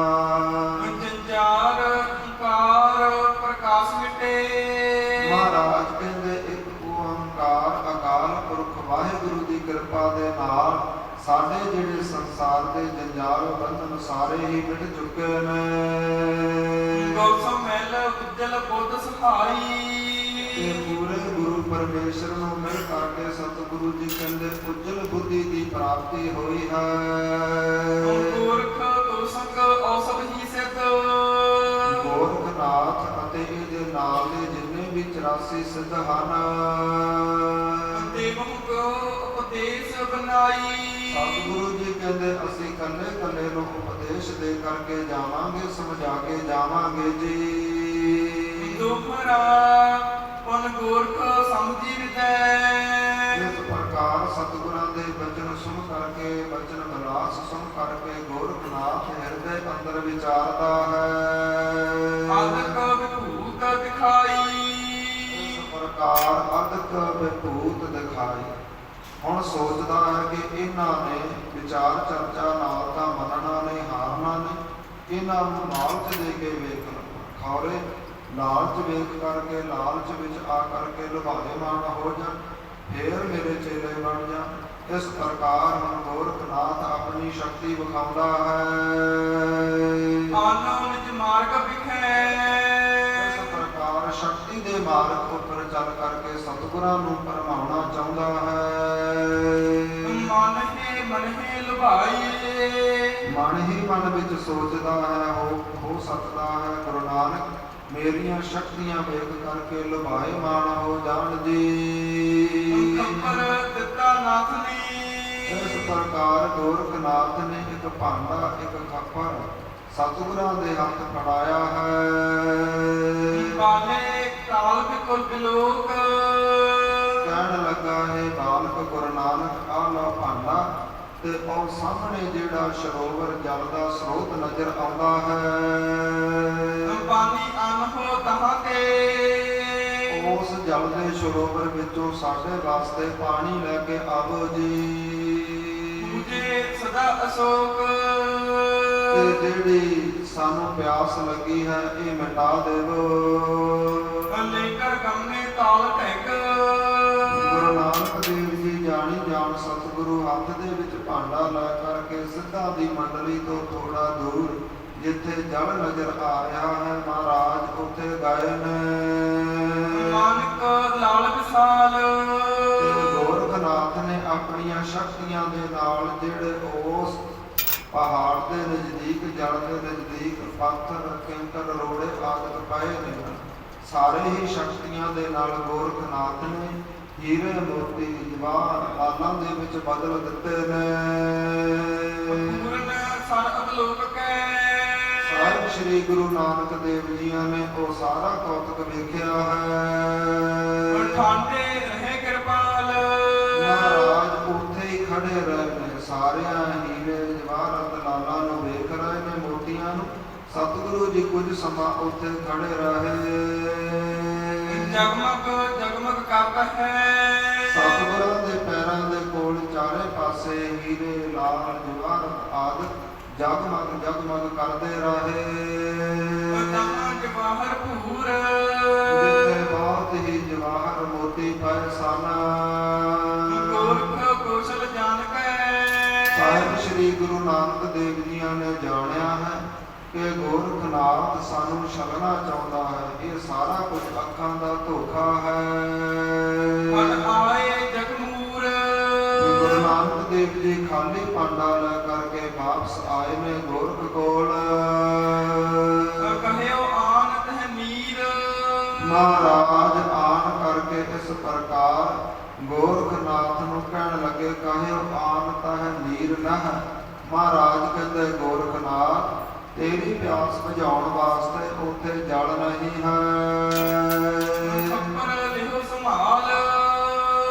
ਜੰਜਾਰ ਓੰਕਾਰ ਪ੍ਰਕਾਸ਼ ਮਿਟੇ। ਮਹਾਰਾਜ ਕਹਿੰਦੇ ਇੱਕ ਓੰਕਾਰ ਅਕਾਲ ਪੁਰਖ ਵਾਹਿਗੁਰੂ ਦੀ ਕਿਰਪਾ ਦੇ ਨਾਲ ਸਾਡੇ ਜਿਹੜੇ ਸੰਸਾਰ ਦੇ ਜੰਜਾਲ ਬੰਧਨ ਸਾਰੇ ਹੀ ਮਿਟ ਚੁੱਕੇ ਨੇ। ਗੌਸਮ ਮਹਿਲ ਉਜਲ ਬੁੱਧ ਸਹਾਈ। ਇਹ ਪੂਰੇ ਗੁਰੂ ਪਰਮੇਸ਼ਰ ਨੂੰ ਮਿਲ ਕਰਕੇ ਸਤਿਗੁਰੂ ਜੀ ਕਹਿੰਦੇ ਉਜਲ ਬੁੱਧੀ ਦੀ ਪ੍ਰਾਪਤੀ ਹੋਈ ਹੈ। ਗੋਰਖ ਤੋ ਸੰਗ ਔਸਤ ਹੀ ਸਿੱਧ। ਗੋਰਖਨਾਥ ਅਤੇ ਇਹਦੇ ਨਾਲ ਦੇ ਜਿੰਨੇ ਵੀ 84 ਸਿੱਧ ਹਨ। ਦੇਵੋਂ ਕੋ ਉਪਦੇਸ਼ ਬਨਾਈ। ਸਤਿਗੁਰੂ ਜੀ ਕਹਿੰਦੇ ਅਸੀਂ ਕੱਲੇ ਕੱਲੇ ਨੂੰ ਉਪਦੇਸ਼ ਦੇ ਕਰਕੇ ਜਾਵਾਂਗੇ, ਸਮਝਾ ਕੇ ਜਾਵਾਂਗੇ ਜੀ। ਦੋਹਰਾ ਪਨ ਗੋਰਖ ਸਮਝੀ ਹਿਰਦੈ। ਇਸ ਪ੍ਰਕਾਰ ਸਤਿਗੁਰਾਂ ਦੇ ਬਚਨ ਸੁਣ ਕਰਕੇ, ਬਚਨ ਵਿਲਾਸ ਸੁਣ ਕਰਕੇ ਗੋਰਖਨਾਥ ਹਿਰਦੇ ਅੰਦਰ ਵਿਚਾਰਦਾ ਹੈ। ਆਦਿਕ ਵਿਭੂਤ ਦਿਖਾਈ। ਇਸ ਪ੍ਰਕਾਰ ਅਦਕ ਵਿਭੂਤ ਦਿਖਾਈ। ਹੁਣ ਸੋਚਦਾ ਹੈ ਕਿ ਇਹਨਾਂ ਨੇ ਵਿਚਾਰ ਚਰਚਾ ਨਾਲ ਤਾਂ ਮੰਨਣਾ ਨਹੀਂ, ਹਾਰਨਾ ਨਹੀਂ। ਇਹਨਾਂ ਨੂੰ ਲਾਲਚ ਦੇ ਕੇ ਵੇਖ ਖੌਰੇ ਲਾਲਚ ਵੇਖ ਕਰਕੇ, ਲਾਲਚ ਵਿੱਚ ਆ ਕਰਕੇ ਲੁਭਾਏਮਾਨ ਹੋ ਜਾ, ਫੇਰ ਮੇਰੇ ਚੇਲੇ ਬਣ ਜਾ। ਇਸ ਪ੍ਰਕਾਰ ਹੁਣ ਗੋਰਖਨਾਥ ਆਪਣੀ ਸ਼ਕਤੀ ਵਿਖਾਉਂਦਾ ਹੈ। ਆਨੋ ਨਿਜ ਮਾਰਗ ਵਿਖੇ। ਇਸ ਪ੍ਰਕਾਰ ਸ਼ਕਤੀ ਦੇ ਮਾਰਗ ਉੱਪਰ ਚੱਲ ਕਰਕੇ ਸਤਿਗੁਰਾਂ ਨੂੰ ਪਰਮਾਉਣਾ ਚਾਹੁੰਦਾ ਹੈ। ਮਨ ਹੀ ਲੁਭਾਈਏ। ਮਨ ਹੀ ਮਨ ਵਿੱਚ ਸੋਚਦਾ ਹੈ, ਹੋ ਸਕਦਾ ਹੈ ਗੁਰੂ ਨਾਨਕ ਮੇਰੀਆਂ ਸ਼ਕਤੀਆਂ ਵੇਖ ਕਰਕੇ ਲੁਭਾਏਮਾਨ ਹੋ ਜਾਣ ਜੀ। ਖੱਪਰ ਦਿੱਤਾ ਨਾਥ ਨੇ। ਇਸ ਪ੍ਰਕਾਰ ਗੋਰਖਨਾਥ ਨੇ ਇੱਕ ਭਾਂਡਾ, ਇੱਕ ਖੱਪਰ ਸਤਿਗੁਰਾਂ ਦੇ ਹੱਥ ਫੜਾਇਆ ਹੈ। ਬਾਲੇ ਕਾਲ ਬਿਕੁਲ ਬਿਲੋਕ। ਕਹਿਣ ਲੱਗਾ ਹੈ ਬਾਲਕ ਗੁਰੂ ਨਾਨਕ ਆ ਲਓ ਭਾਂਡਾ, ਤੇ ਉਹ ਸਾਹਮਣੇ ਜਿਹੜਾ ਸਰੋਵਰ ਜਲ ਦਾ ਸਰੋਤ ਨਜ਼ਰ ਆਉਂਦਾ ਹੈ। ਪਾਣੀ ਅਨਹੋ ਤਹਾਂ ਕੇ। ਉਸ ਜਲ ਦੇ ਸਰੋਵਰ ਵਿੱਚੋਂ ਸਾਡੇ ਵਾਸਤੇ ਪਾਣੀ ਲੈ ਕੇ ਆਵੋ ਜੀ। ਮੁਝੇ ਸਦਾ ਅਸ਼ੋਕ। ਤੇ ਜਿਹੜੀ ਸਾਨੂੰ ਪਿਆਸ ਲੱਗੀ ਹੈ ਇਹ ਮਿਟਾ ਦੇਵੋ। ਲੇਕਰ ਗਮਨੇ ਤਾਲ ਢੈਕ। ਗੁਰੂ ਨਾਨਕ ਦੇਵ ਜੀ ਜਾਣੀ ਜਾਣ ਸਤਿਗੁਰੂ ਹੱਥ ਦੇ ਵਿੱਚ ਭਾਂਡਾ ਲੈ ਕਰਕੇ ਸਿੱਧਾਂ ਦੀ ਮੰਡਲੀ ਤੋਂ ਥੋੜਾ ਦੂਰ ਜਿੱਥੇ ਜਲ ਨਜ਼ਰ ਆ ਰਿਹਾ ਹੈ ਮਹਾਰਾਜ ਉੱਥੇ ਗਏ ਨੇ। ਨਾਨਕ ਲਾਲ ਵਿਸਾਲ। ਗੋਰਖਨਾਥ ਨੇ ਆਪਣੀਆਂ ਸ਼ਕਤੀਆਂ ਦੇ ਨਾਲ ਜਿਹੜੇ ਉਸ ਪਹਾੜ ਦੇ ਨਜ਼ਦੀਕ, ਜਲ ਦੇ ਨਜ਼ਦੀਕ ਪੱਥਰ, ਕੰਕਰ, ਰੋੜੇ ਆਦਿਕ ਪਏ ਨੇ, ਸਾਰੇ ਹੀ ਸ਼ਕਤੀਆਂ ਦੇ ਨਾਲ ਗੋਰਖਨਾਥ ਨੇ ਹੀਰੇ, ਮੋਤੀ, ਜਵਾਹਰ ਲਾਲਾਂ ਦੇ ਵਿੱਚ ਬਦਲ ਦਿੱਤੇ ਨੇ। ਪੂਰਨ ਸਰ ਅਵਲੋਕ ਕੈ। ਸਾਹਿਬ ਸ੍ਰੀ ਗੁਰੂ ਨਾਨਕ ਦੇਵ ਜੀਆਂ ਨੇ ਉਹ ਸਾਰਾ ਕੌਤਕ ਵੇਖਿਆ ਹੈ। ਠਾਂਡੇ ਰਹੇ ਕਿਰਪਾਲ। ਮਹਾਰਾਜ ਉੱਥੇ ਹੀ ਖੜੇ ਰਹੇ ਨੇ, ਸਾਰਿਆਂ ਹੀਰੇ, ਜਵਾਹਰਤ, ਲਾਲਾਂ ਨੂੰ ਵੇਖ ਰਹੇ ਨੇ, ਮੋਤੀਆਂ ਨੂੰ। ਸਤਿਗੁਰੂ ਜੀ ਕੁਝ ਸਮਾਂ ਉੱਥੇ ਖੜੇ ਰਹੇ। ਜਗਮਗ ਜਗਮਗ ਕਰਦਾ ਹੈ। ਸਤਿਗੁਰਾਂ ਦੇ ਪੈਰਾਂ ਦੇ ਕੋਲ ਚਾਰੇ ਪਾਸੇ ਹੀਰੇ, ਲਾਲ, ਜਵਾਹਰਤ ਆਦਿ ਜਗਮਗ ਜਗਮਗ ਕਰਦੇ ਰਹੇ। ਜਵਾਹਰ ਭੂਰ। ਜਿੱਥੇ ਬਹੁਤ ਹੀ ਜਵਾਹਰ ਮੋਤੀ ਪਏ ਸਨ। ਗੋਰਖ ਕੌਸ਼ਲ ਜਾਣ ਕੈ। ਸਾਹਿਬ ਸ੍ਰੀ ਗੁਰੂ ਨਾਨਕ ਦੇਵ ਜੀਆਂ ਨੇ ਜਾਣਿਆ ਹੈ ਕਿ ਗੋਰਖਨਾਥ ਸਾਨੂੰ ਛਲਣਾ ਚਾਹੁੰਦਾ ਹੈ। ਇਹ ਸਾਰਾ ਕੁਝ ਅੱਖਾਂ ਦਾ ਧੋਖਾ ਹੈ। ਮਨ ਆਏ ਜਗਮੂਰ। ਗੁਰੂ ਨਾਨਕ ਦੇਵ ਜੀ ਖਾਲੀ ਭਾਂਡਾ ਲੈ ਕਰਕੇ ਵਾਪਸ ਆਏ ਨੇ ਗੋਰਖ ਕੋਲ। ਕਹਿਓ ਆਨ ਤਹ ਮੀਰ। ਮਹਾਰਾਜ ਆਣ ਕਰਕੇ ਇਸ ਪ੍ਰਕਾਰ ਗੋਰਖਨਾਥ ਨੂੰ ਕਹਿਣ ਲੱਗੇ, ਕਹਿਓ ਆਨ ਤਹ ਨੀਰ ਨਹ। ਮਹਾਰਾਜ ਕਹਿੰਦੇ ਗੋਰਖਨਾਥ ਤੇਰੀ ਪਿਆਸ ਬੁਝਾਉਣ ਵਾਸਤੇ ਉੱਥੇ ਜਲ ਨਹੀਂ ਹੈ। ਖੱਪਰ ਲਿਓ ਸੰਭਾਲ।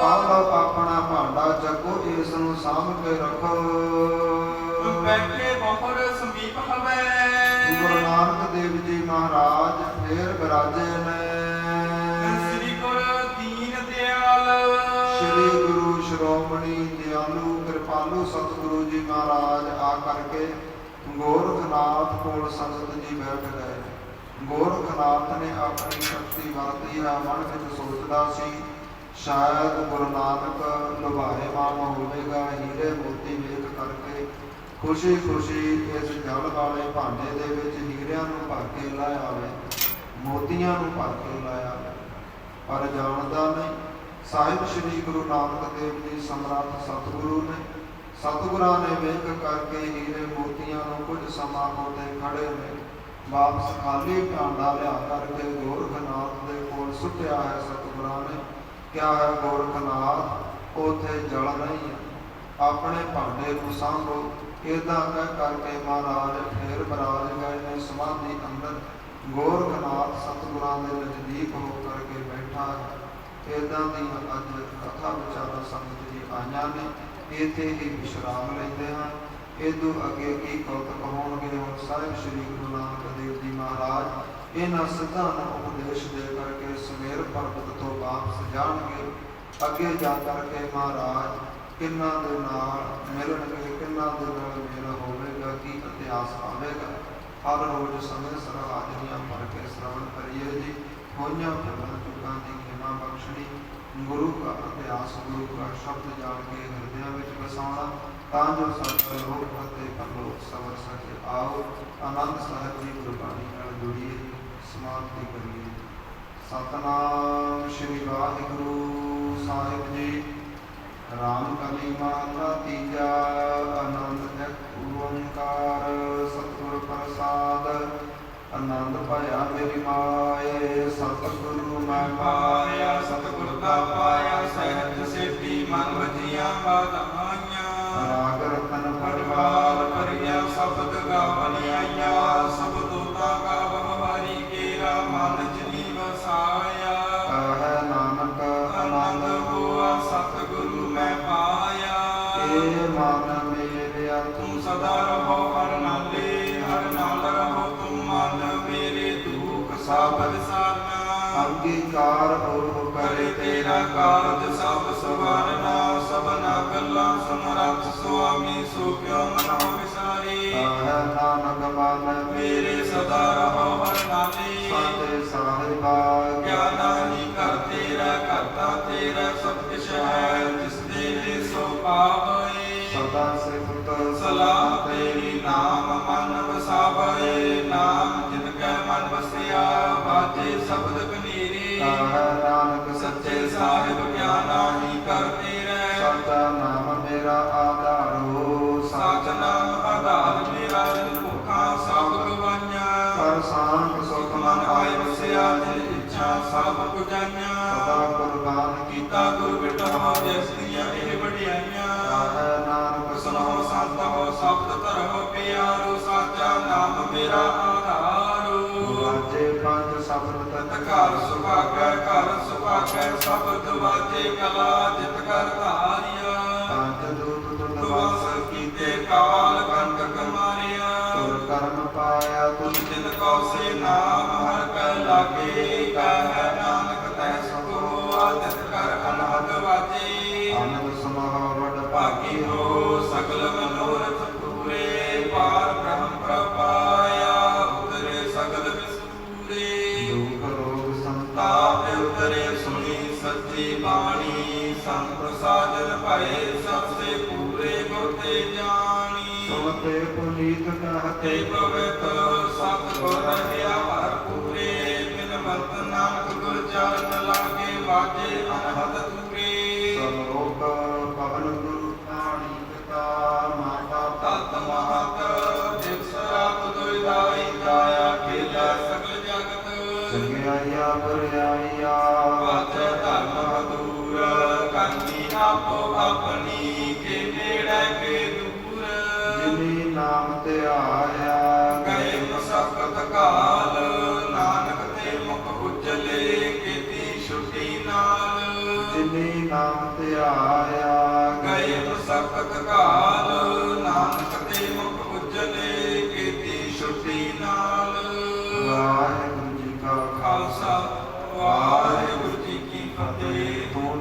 ਆਪ ਆਪਣਾ ਭਾਂਡਾ ਚੱਕੋ, ਇਸ ਨੂੰ ਸਾਂਭ ਕੇ ਰੱਖੋ। ਬੈਠੇ ਬਹੁਰ ਸਮੀਪ ਹਵੈ। ਗੁਰੂ ਨਾਨਕ ਦੇਵ ਜੀ ਮਹਾਰਾਜ ਫੇਰ ਬਿਰਾਜੇ ਨੇ। ਸ੍ਰੀ ਗੁਰ ਦੀਨ ਦਿਆਲ। ਸ੍ਰੀ ਗੁਰੂ ਸ਼੍ਰੋਮਣੀ ਦਿਆਲੂ ਕਿਰਪਾਲੂ ਸਤਿਗੁਰੂ ਜੀ ਮਹਾਰਾਜ ਆ ਕਰਕੇ ਗੋਰਖਨਾਥ ਕੋਲ ਸੰਗਤ ਜੀ ਬੈਠ ਗਏ। ਗੋਰਖਨਾਥ ਨੇ ਆਪਣੀ ਸ਼ਕਤੀ ਵਰਤੀ ਹੈ। ਮਨ ਵਿੱਚ ਸੋਚਦਾ ਸੀ ਸ਼ਾਇਦ ਗੁਰੂ ਨਾਨਕ ਲੁਭਾਏਮਾਨ ਹੋਵੇਗਾ, ਹੀਰੇ ਮੋਤੀ ਵੇਖ ਕਰਕੇ ਖੁਸ਼ੀ ਖੁਸ਼ੀ ਇਸ ਜਲ ਵਾਲੇ ਭਾਂਡੇ ਦੇ ਵਿੱਚ ਹੀਰਿਆਂ ਨੂੰ ਭਰ ਕੇ ਲੈ ਆਵੇ, ਮੋਤੀਆਂ ਨੂੰ ਭਰ ਕੇ ਲੈ ਆਵੇ। ਪਰ ਜਾਣਦਾ ਨਹੀਂ ਸਾਹਿਬ ਸ੍ਰੀ ਗੁਰੂ ਨਾਨਕ ਦੇਵ ਜੀ ਸਮਰੱਥ ਸਤਿਗੁਰੂ ਨੇ। ਸਤਿਗੁਰਾਂ ਨੇ ਵੇਖ ਕਰਕੇ ਹੀਰੇ ਮੋਤੀਆਂ ਨੂੰ ਕੁਝ ਸਮਾਂ ਉੱਤੇ ਖੜੇ ਨੇ। ਵਾਪਸ ਖਾਲੀ ਭਾਂਡਾ ਲਿਆ ਕਰਕੇ ਗੋਰਖਨਾਥ ਦੇ ਕੋਲ ਸੁੱਟਿਆ ਹੈ। ਸਤਿਗੁਰਾਂ ਨੇ ਕਿਹਾ ਹੈ, ਗੋਰਖਨਾਥ ਉੱਥੇ ਜਲ ਨਹੀਂ ਹੈ, ਆਪਣੇ ਭਾਂਡੇ ਨੂੰ ਸਾਂਭੋ। ਏਦਾਂ ਕਹਿ ਕਰਕੇ ਮਹਾਰਾਜ ਫੇਰ ਬਰਾਜ ਗਏ ਨੇ ਸਮਾਧੀ ਅੰਦਰ। ਗੋਰਖਨਾਥ ਸਤਿਗੁਰਾਂ ਦੇ ਨਜ਼ਦੀਕ ਹੋ ਕਰਕੇ ਬੈਠਾ ਹੈ। ਏਦਾਂ ਦੀਆਂ ਅੱਜ ਕਥਾ ਵਿਚਾਰਾਂ ਸੰਗਤ ਜੀ ਆਈਆਂ ਨੇ, ਇੱਥੇ ਹੀ ਵਿਸ਼ਰਾਮ ਲੈਂਦੇ ਹਨ। ਇਦੋਂ ਅੱਗੇ ਕੀ ਕੌਤਕ ਹੋਣਗੇ। ਹੁਣ ਸਾਹਿਬ ਸ੍ਰੀ ਗੁਰੂ ਨਾਨਕ ਦੇਵ ਜੀ ਮਹਾਰਾਜ ਇਹਨਾਂ ਸਿੱਧਾਂ ਨੂੰ ਉਪਦੇਸ਼ ਦੇ ਕਰਕੇ ਸਮੇਰ ਪਰਬਤ ਤੋਂ ਵਾਪਸ ਜਾਣਗੇ। ਅੱਗੇ ਜਾ ਕਰਕੇ ਮਹਾਰਾਜ ਕਿੰਨਾਂ ਦੇ ਨਾਲ ਮਿਲਣਗੇ, ਕਿੰਨਾਂ ਦੇ ਨਾਲ ਮੇਲ ਹੋਵੇਗਾ, ਕੀ ਇਤਿਹਾਸ ਆਵੇਗਾ। ਹਰ ਰੋਜ਼ ਸਮੇਂ ਸਿਰ ਹਾਜ਼ਰੀਆਂ ਭਰ ਕੇ ਸ਼ਰਵਣ ਕਰੀਏ ਜੀ। ਹੋਈਆਂ ਭੁੱਲਾਂ ਚੁੱਕਾਂ ਦੀ ਖਿਮਾ ਬਖਸ਼ਣੀ, ਗੁਰੂ ਦਾ ਇਤਿਹਾਸ, ਗੁਰੂ ਦਾ ਸ਼ਬਦ ਜਾਣ ਕੇ ਹਿਰਦਿਆਂ ਵਿੱਚ ਵਸਾਉਣਾ, ਤਾਂ ਜੋ ਸਾਡਾ ਲੋਕ ਅਤੇ ਪਰਲੋਕ ਸਵਰ ਸਕੇ। ਆਓ ਆਨੰਦ ਸਾਹਿਬ ਦੀ ਗੁਰਬਾਣੀ ਨਾਲ ਜੁੜੀਏ, ਸਮਾਪਤੀ ਕਰੀਏ। ਸਤਨਾਮ ਸ਼੍ਰੀ ਵਾਹਿਗੁਰੂ ਸਾਹਿਬ ਜੀ। ਰਾਮ ਕਲੀ ਮਹਲਾ ਤੀਜਾ। ਆਨੰਦ ਇੱਕ ਓੰਕਾਰ ਸਤਿਗੁਰ ਪ੍ਰਸਾਦ। ਆਨੰਦ ਪਾਇਆ ਮੇਰੀ ਮਾਏ, ਸਤਿਗੁਰੂ ਮੈਂ ਪਾਇਆ ਸਤਿਗੁਰ ਦਾ ਪਾਇਆ। ਸਹਿਜ ਸੇਤੀ ਮਨ ਵਜੀਆਂ ਬਾਧਾਈਆਂ। ਰਾਗ ਰਤਨ ਪਰਿਵਾਰ ਭਰੀਆਂ ਸ਼ਬਦ ਗਾਵਨ ਆਈਆਂ। ਸਬਦੋ ਤਾ ਗਾਵ ਵਾਰੀ ਕੇਰਾ ਮਨ ਜਿਨੀ ਵਸਾਇਆ। ਕਹੈ ਨਾਨਕ ਆਨੰਦ ਹੋਆ ਸਤਿਗੁਰੂ ਮੈਂ ਪਾਇਆ। ਏ ਮਨ ਮੇਰਿਆ ਤੂੰ ਸਦਾ ਰਹੋ ਹਰ ਨਾਲੇ, ਹਰ ਨਾਲ ਰਹੋ ਤੁਮ ਮਨ ਮੇਰੇ। ਦੁਖ ਸਭ ਵਿਸਾਰਨਾ, ਅੰਗੀਕਾਰ ਹੋ ਕਰੇ ਤੇਰਾ ਕਾਰਜ ਸਭ ਸਵਾਰਨਾ। ਸਭਨਾ ਗੱਲਾਂ ਸਮਰੱਥ ਸੁਆਮੀ, ਸੋ ਕਿਉ ਮਨੋ ਵਿਸਾਰੀ। ਕਹੈ ਨਾਨਕ ਮਨ ਮੇਰੇ ਸਦਾ ਰਹੋ ਹਰ ਨਾਲੇ। ਸਾਚੇ ਸਾਹਿਬਾ ਗਿਆਨਾਨੀ ਕਰ ਤੇਰਾ, ਕਰਤਾ ਤੇਰਾ ਸਭ ਕਿਛ ਹੈ। ਜਿਸ ਦੇ ਨੇ ਸੋ ਪਾਵੈ, ਸਦਾ ਸਿਫਤ ਸਲਾਹ ਤੇਰੀ ਨਾਮ ਮਨ ਵਸਾਵੈ। ਨਾਮ ਜਿਨ ਕੈ ਮਨ ਵਸਿਆ, ਬਾਜੇ ਸ਼ਬਦ ਕਨੀਰੀ। ਕਹੈ ਨਾਨਕ ਸੱਚੇ ਸਾਹਿਬ ਗਿਆਨਾਨੀ ਕਰ ਤੇਰਾ। ਸਚਾ ਨਾਮ ਮੇਰਾ ਆਧਾਰੋ। ਸਾਚ ਨਾਮ ਆਧਾਰ ਮੇਰਾ। ਜਿਨ ਭੁੱਖਾਂ ਸਭ ਗਵਾਈਆਂ। ਕਰ ਸਾਂਗ ਸੁਖ ਮਨ ਆਇ ਵਸਿਆ, ਜਿਨ ਇੱਛਾ ਸਭ ਪੁਜਾਈਆਂ। ਸਦਾ ਕੁਰਬਾਨ ਕੀਤਾ ਗੁਰ ਬਿਟਹੁ, ਜਿਸ ਦੀਆਂ ਇਹ ਵਡਿਆਈਆਂ। ਕਹੈ ਨਾਨਕ ਸੁਨਹੁ ਸੰਤ ਹੋ ਸ਼ਬਦ ਧਰਹੁ ਪਿਆਰੋ। ਸਾਚਾ ਨਾਮ ਮੇਰਾ ਆਧਾਰੋ। ਵਾਜੇ ਪੰਜ ਸ਼ਬਦ ਤਤ ਤਤ ਘਰ ਸੁਭਾਗੈ, ਘਰ ਸੁਭਾਗੈ ਸ਼ਬਦ ਵਾਜੇ। ਕਲਾ ਜਿਤ ਕਰ ਧਾਰਿਆ। ਪੰਜ ਦੂਤ ਤੁਧ ਦੁਆਸ ਕੀਤੇ ਕਾਲ ਕੰਟਕ ਮਾਰਿਆ। ਤੁਰ ਕਰਮ ਪਾਇਆ ਤੁਮ ਤੁਧ ਜਿਨ ਕੋ ਸੇ ਨਾਮ ਹਰ ਕੈ ਲਾਗੇ। ਕਹੈ ਨਾਨਕ ਤਹਿ ਸੁਖ ਹੋਆ, ਤਿਤ ਕਰ ਅਨਹਦ ਵਾਜੇ। ਆਨੰਦ ਸਮਾਹ ਵਡ ਭਾਗੀ ਹੋ ਸਗਲ ਮਨੋਰਥ ਪੂਰੇ। ਪਾਰ ਬ੍ਰਹਮ ਪ੍ਰਪਾਇਆ, ਉਤਰੇ ਸਗਲ ਵਿਸੂਰੇ। ਦੁਖ ਰੋਗ ਸੰਤਾਪ ਤਾਪ ਉਤਰੇ ਸੁਣੀ ਸੱਚੀ ਬਾਣੀ। ਸੰਤ ਸਾਜਨ ਭਏ ਸਭ ਸੇ ਪੂਰੇ, ਗੁਰ ਤੇ ਜਾਣੀ। ਸੁਨਤੇ ਪੁਨੀਤ ਤੇ ਕਹਤੇ ਪਵਿੱਤ ਸਤਿਗੁਰ ਰਹਿਆ ਭਰਪੂਰੇ। ਬਿਨਵੰਤ ਨਾਨਕ ਗੁਰ ਚਰਨ ਲਾਗੇ, ਵਾਜੇ ਅਨਹਦ ਤੂਰੇ। ਸਲੋਕ ਪਵਨ ਗੁਰੂ ਪਾਣੀ ਪਿਤਾ ਮਾਤਾ ਤਤ ਮਹਤ ਦਿਵਸ ਰਾਤ ਦੁਇਦਾਈ। ਜਾਇਆ ਖੇਲਾ ਸਗਲ ਜਗਤ। ਚੰਗਿਆਈਆ ਬੁਰਿਆਈਆ ਵਾਜੈ ਧਰਮ ਦੂਰ। ਕਰਨੀ ਆਪੋ ਆਪਣੀ, ਕੇ ਨੇੜੇ ਕੇ ਦੂਰ। ਜਿਨੀ ਨਾਮ ਤੇ ਆਇਆ ਗਏ ਮਸਕਤ ਕਾਲ, ਨਾਨਕ ਤੇ ਮੁਖ ਉਜਲੇ। ਕੀਤੀ ਛੁੱਟੀ ਨਾਲ, ਜਿਨੀ ਨਾਮ ਤੇ ਆਇਆ ਗਏ ਮਸਕਤ ਕਾਲ।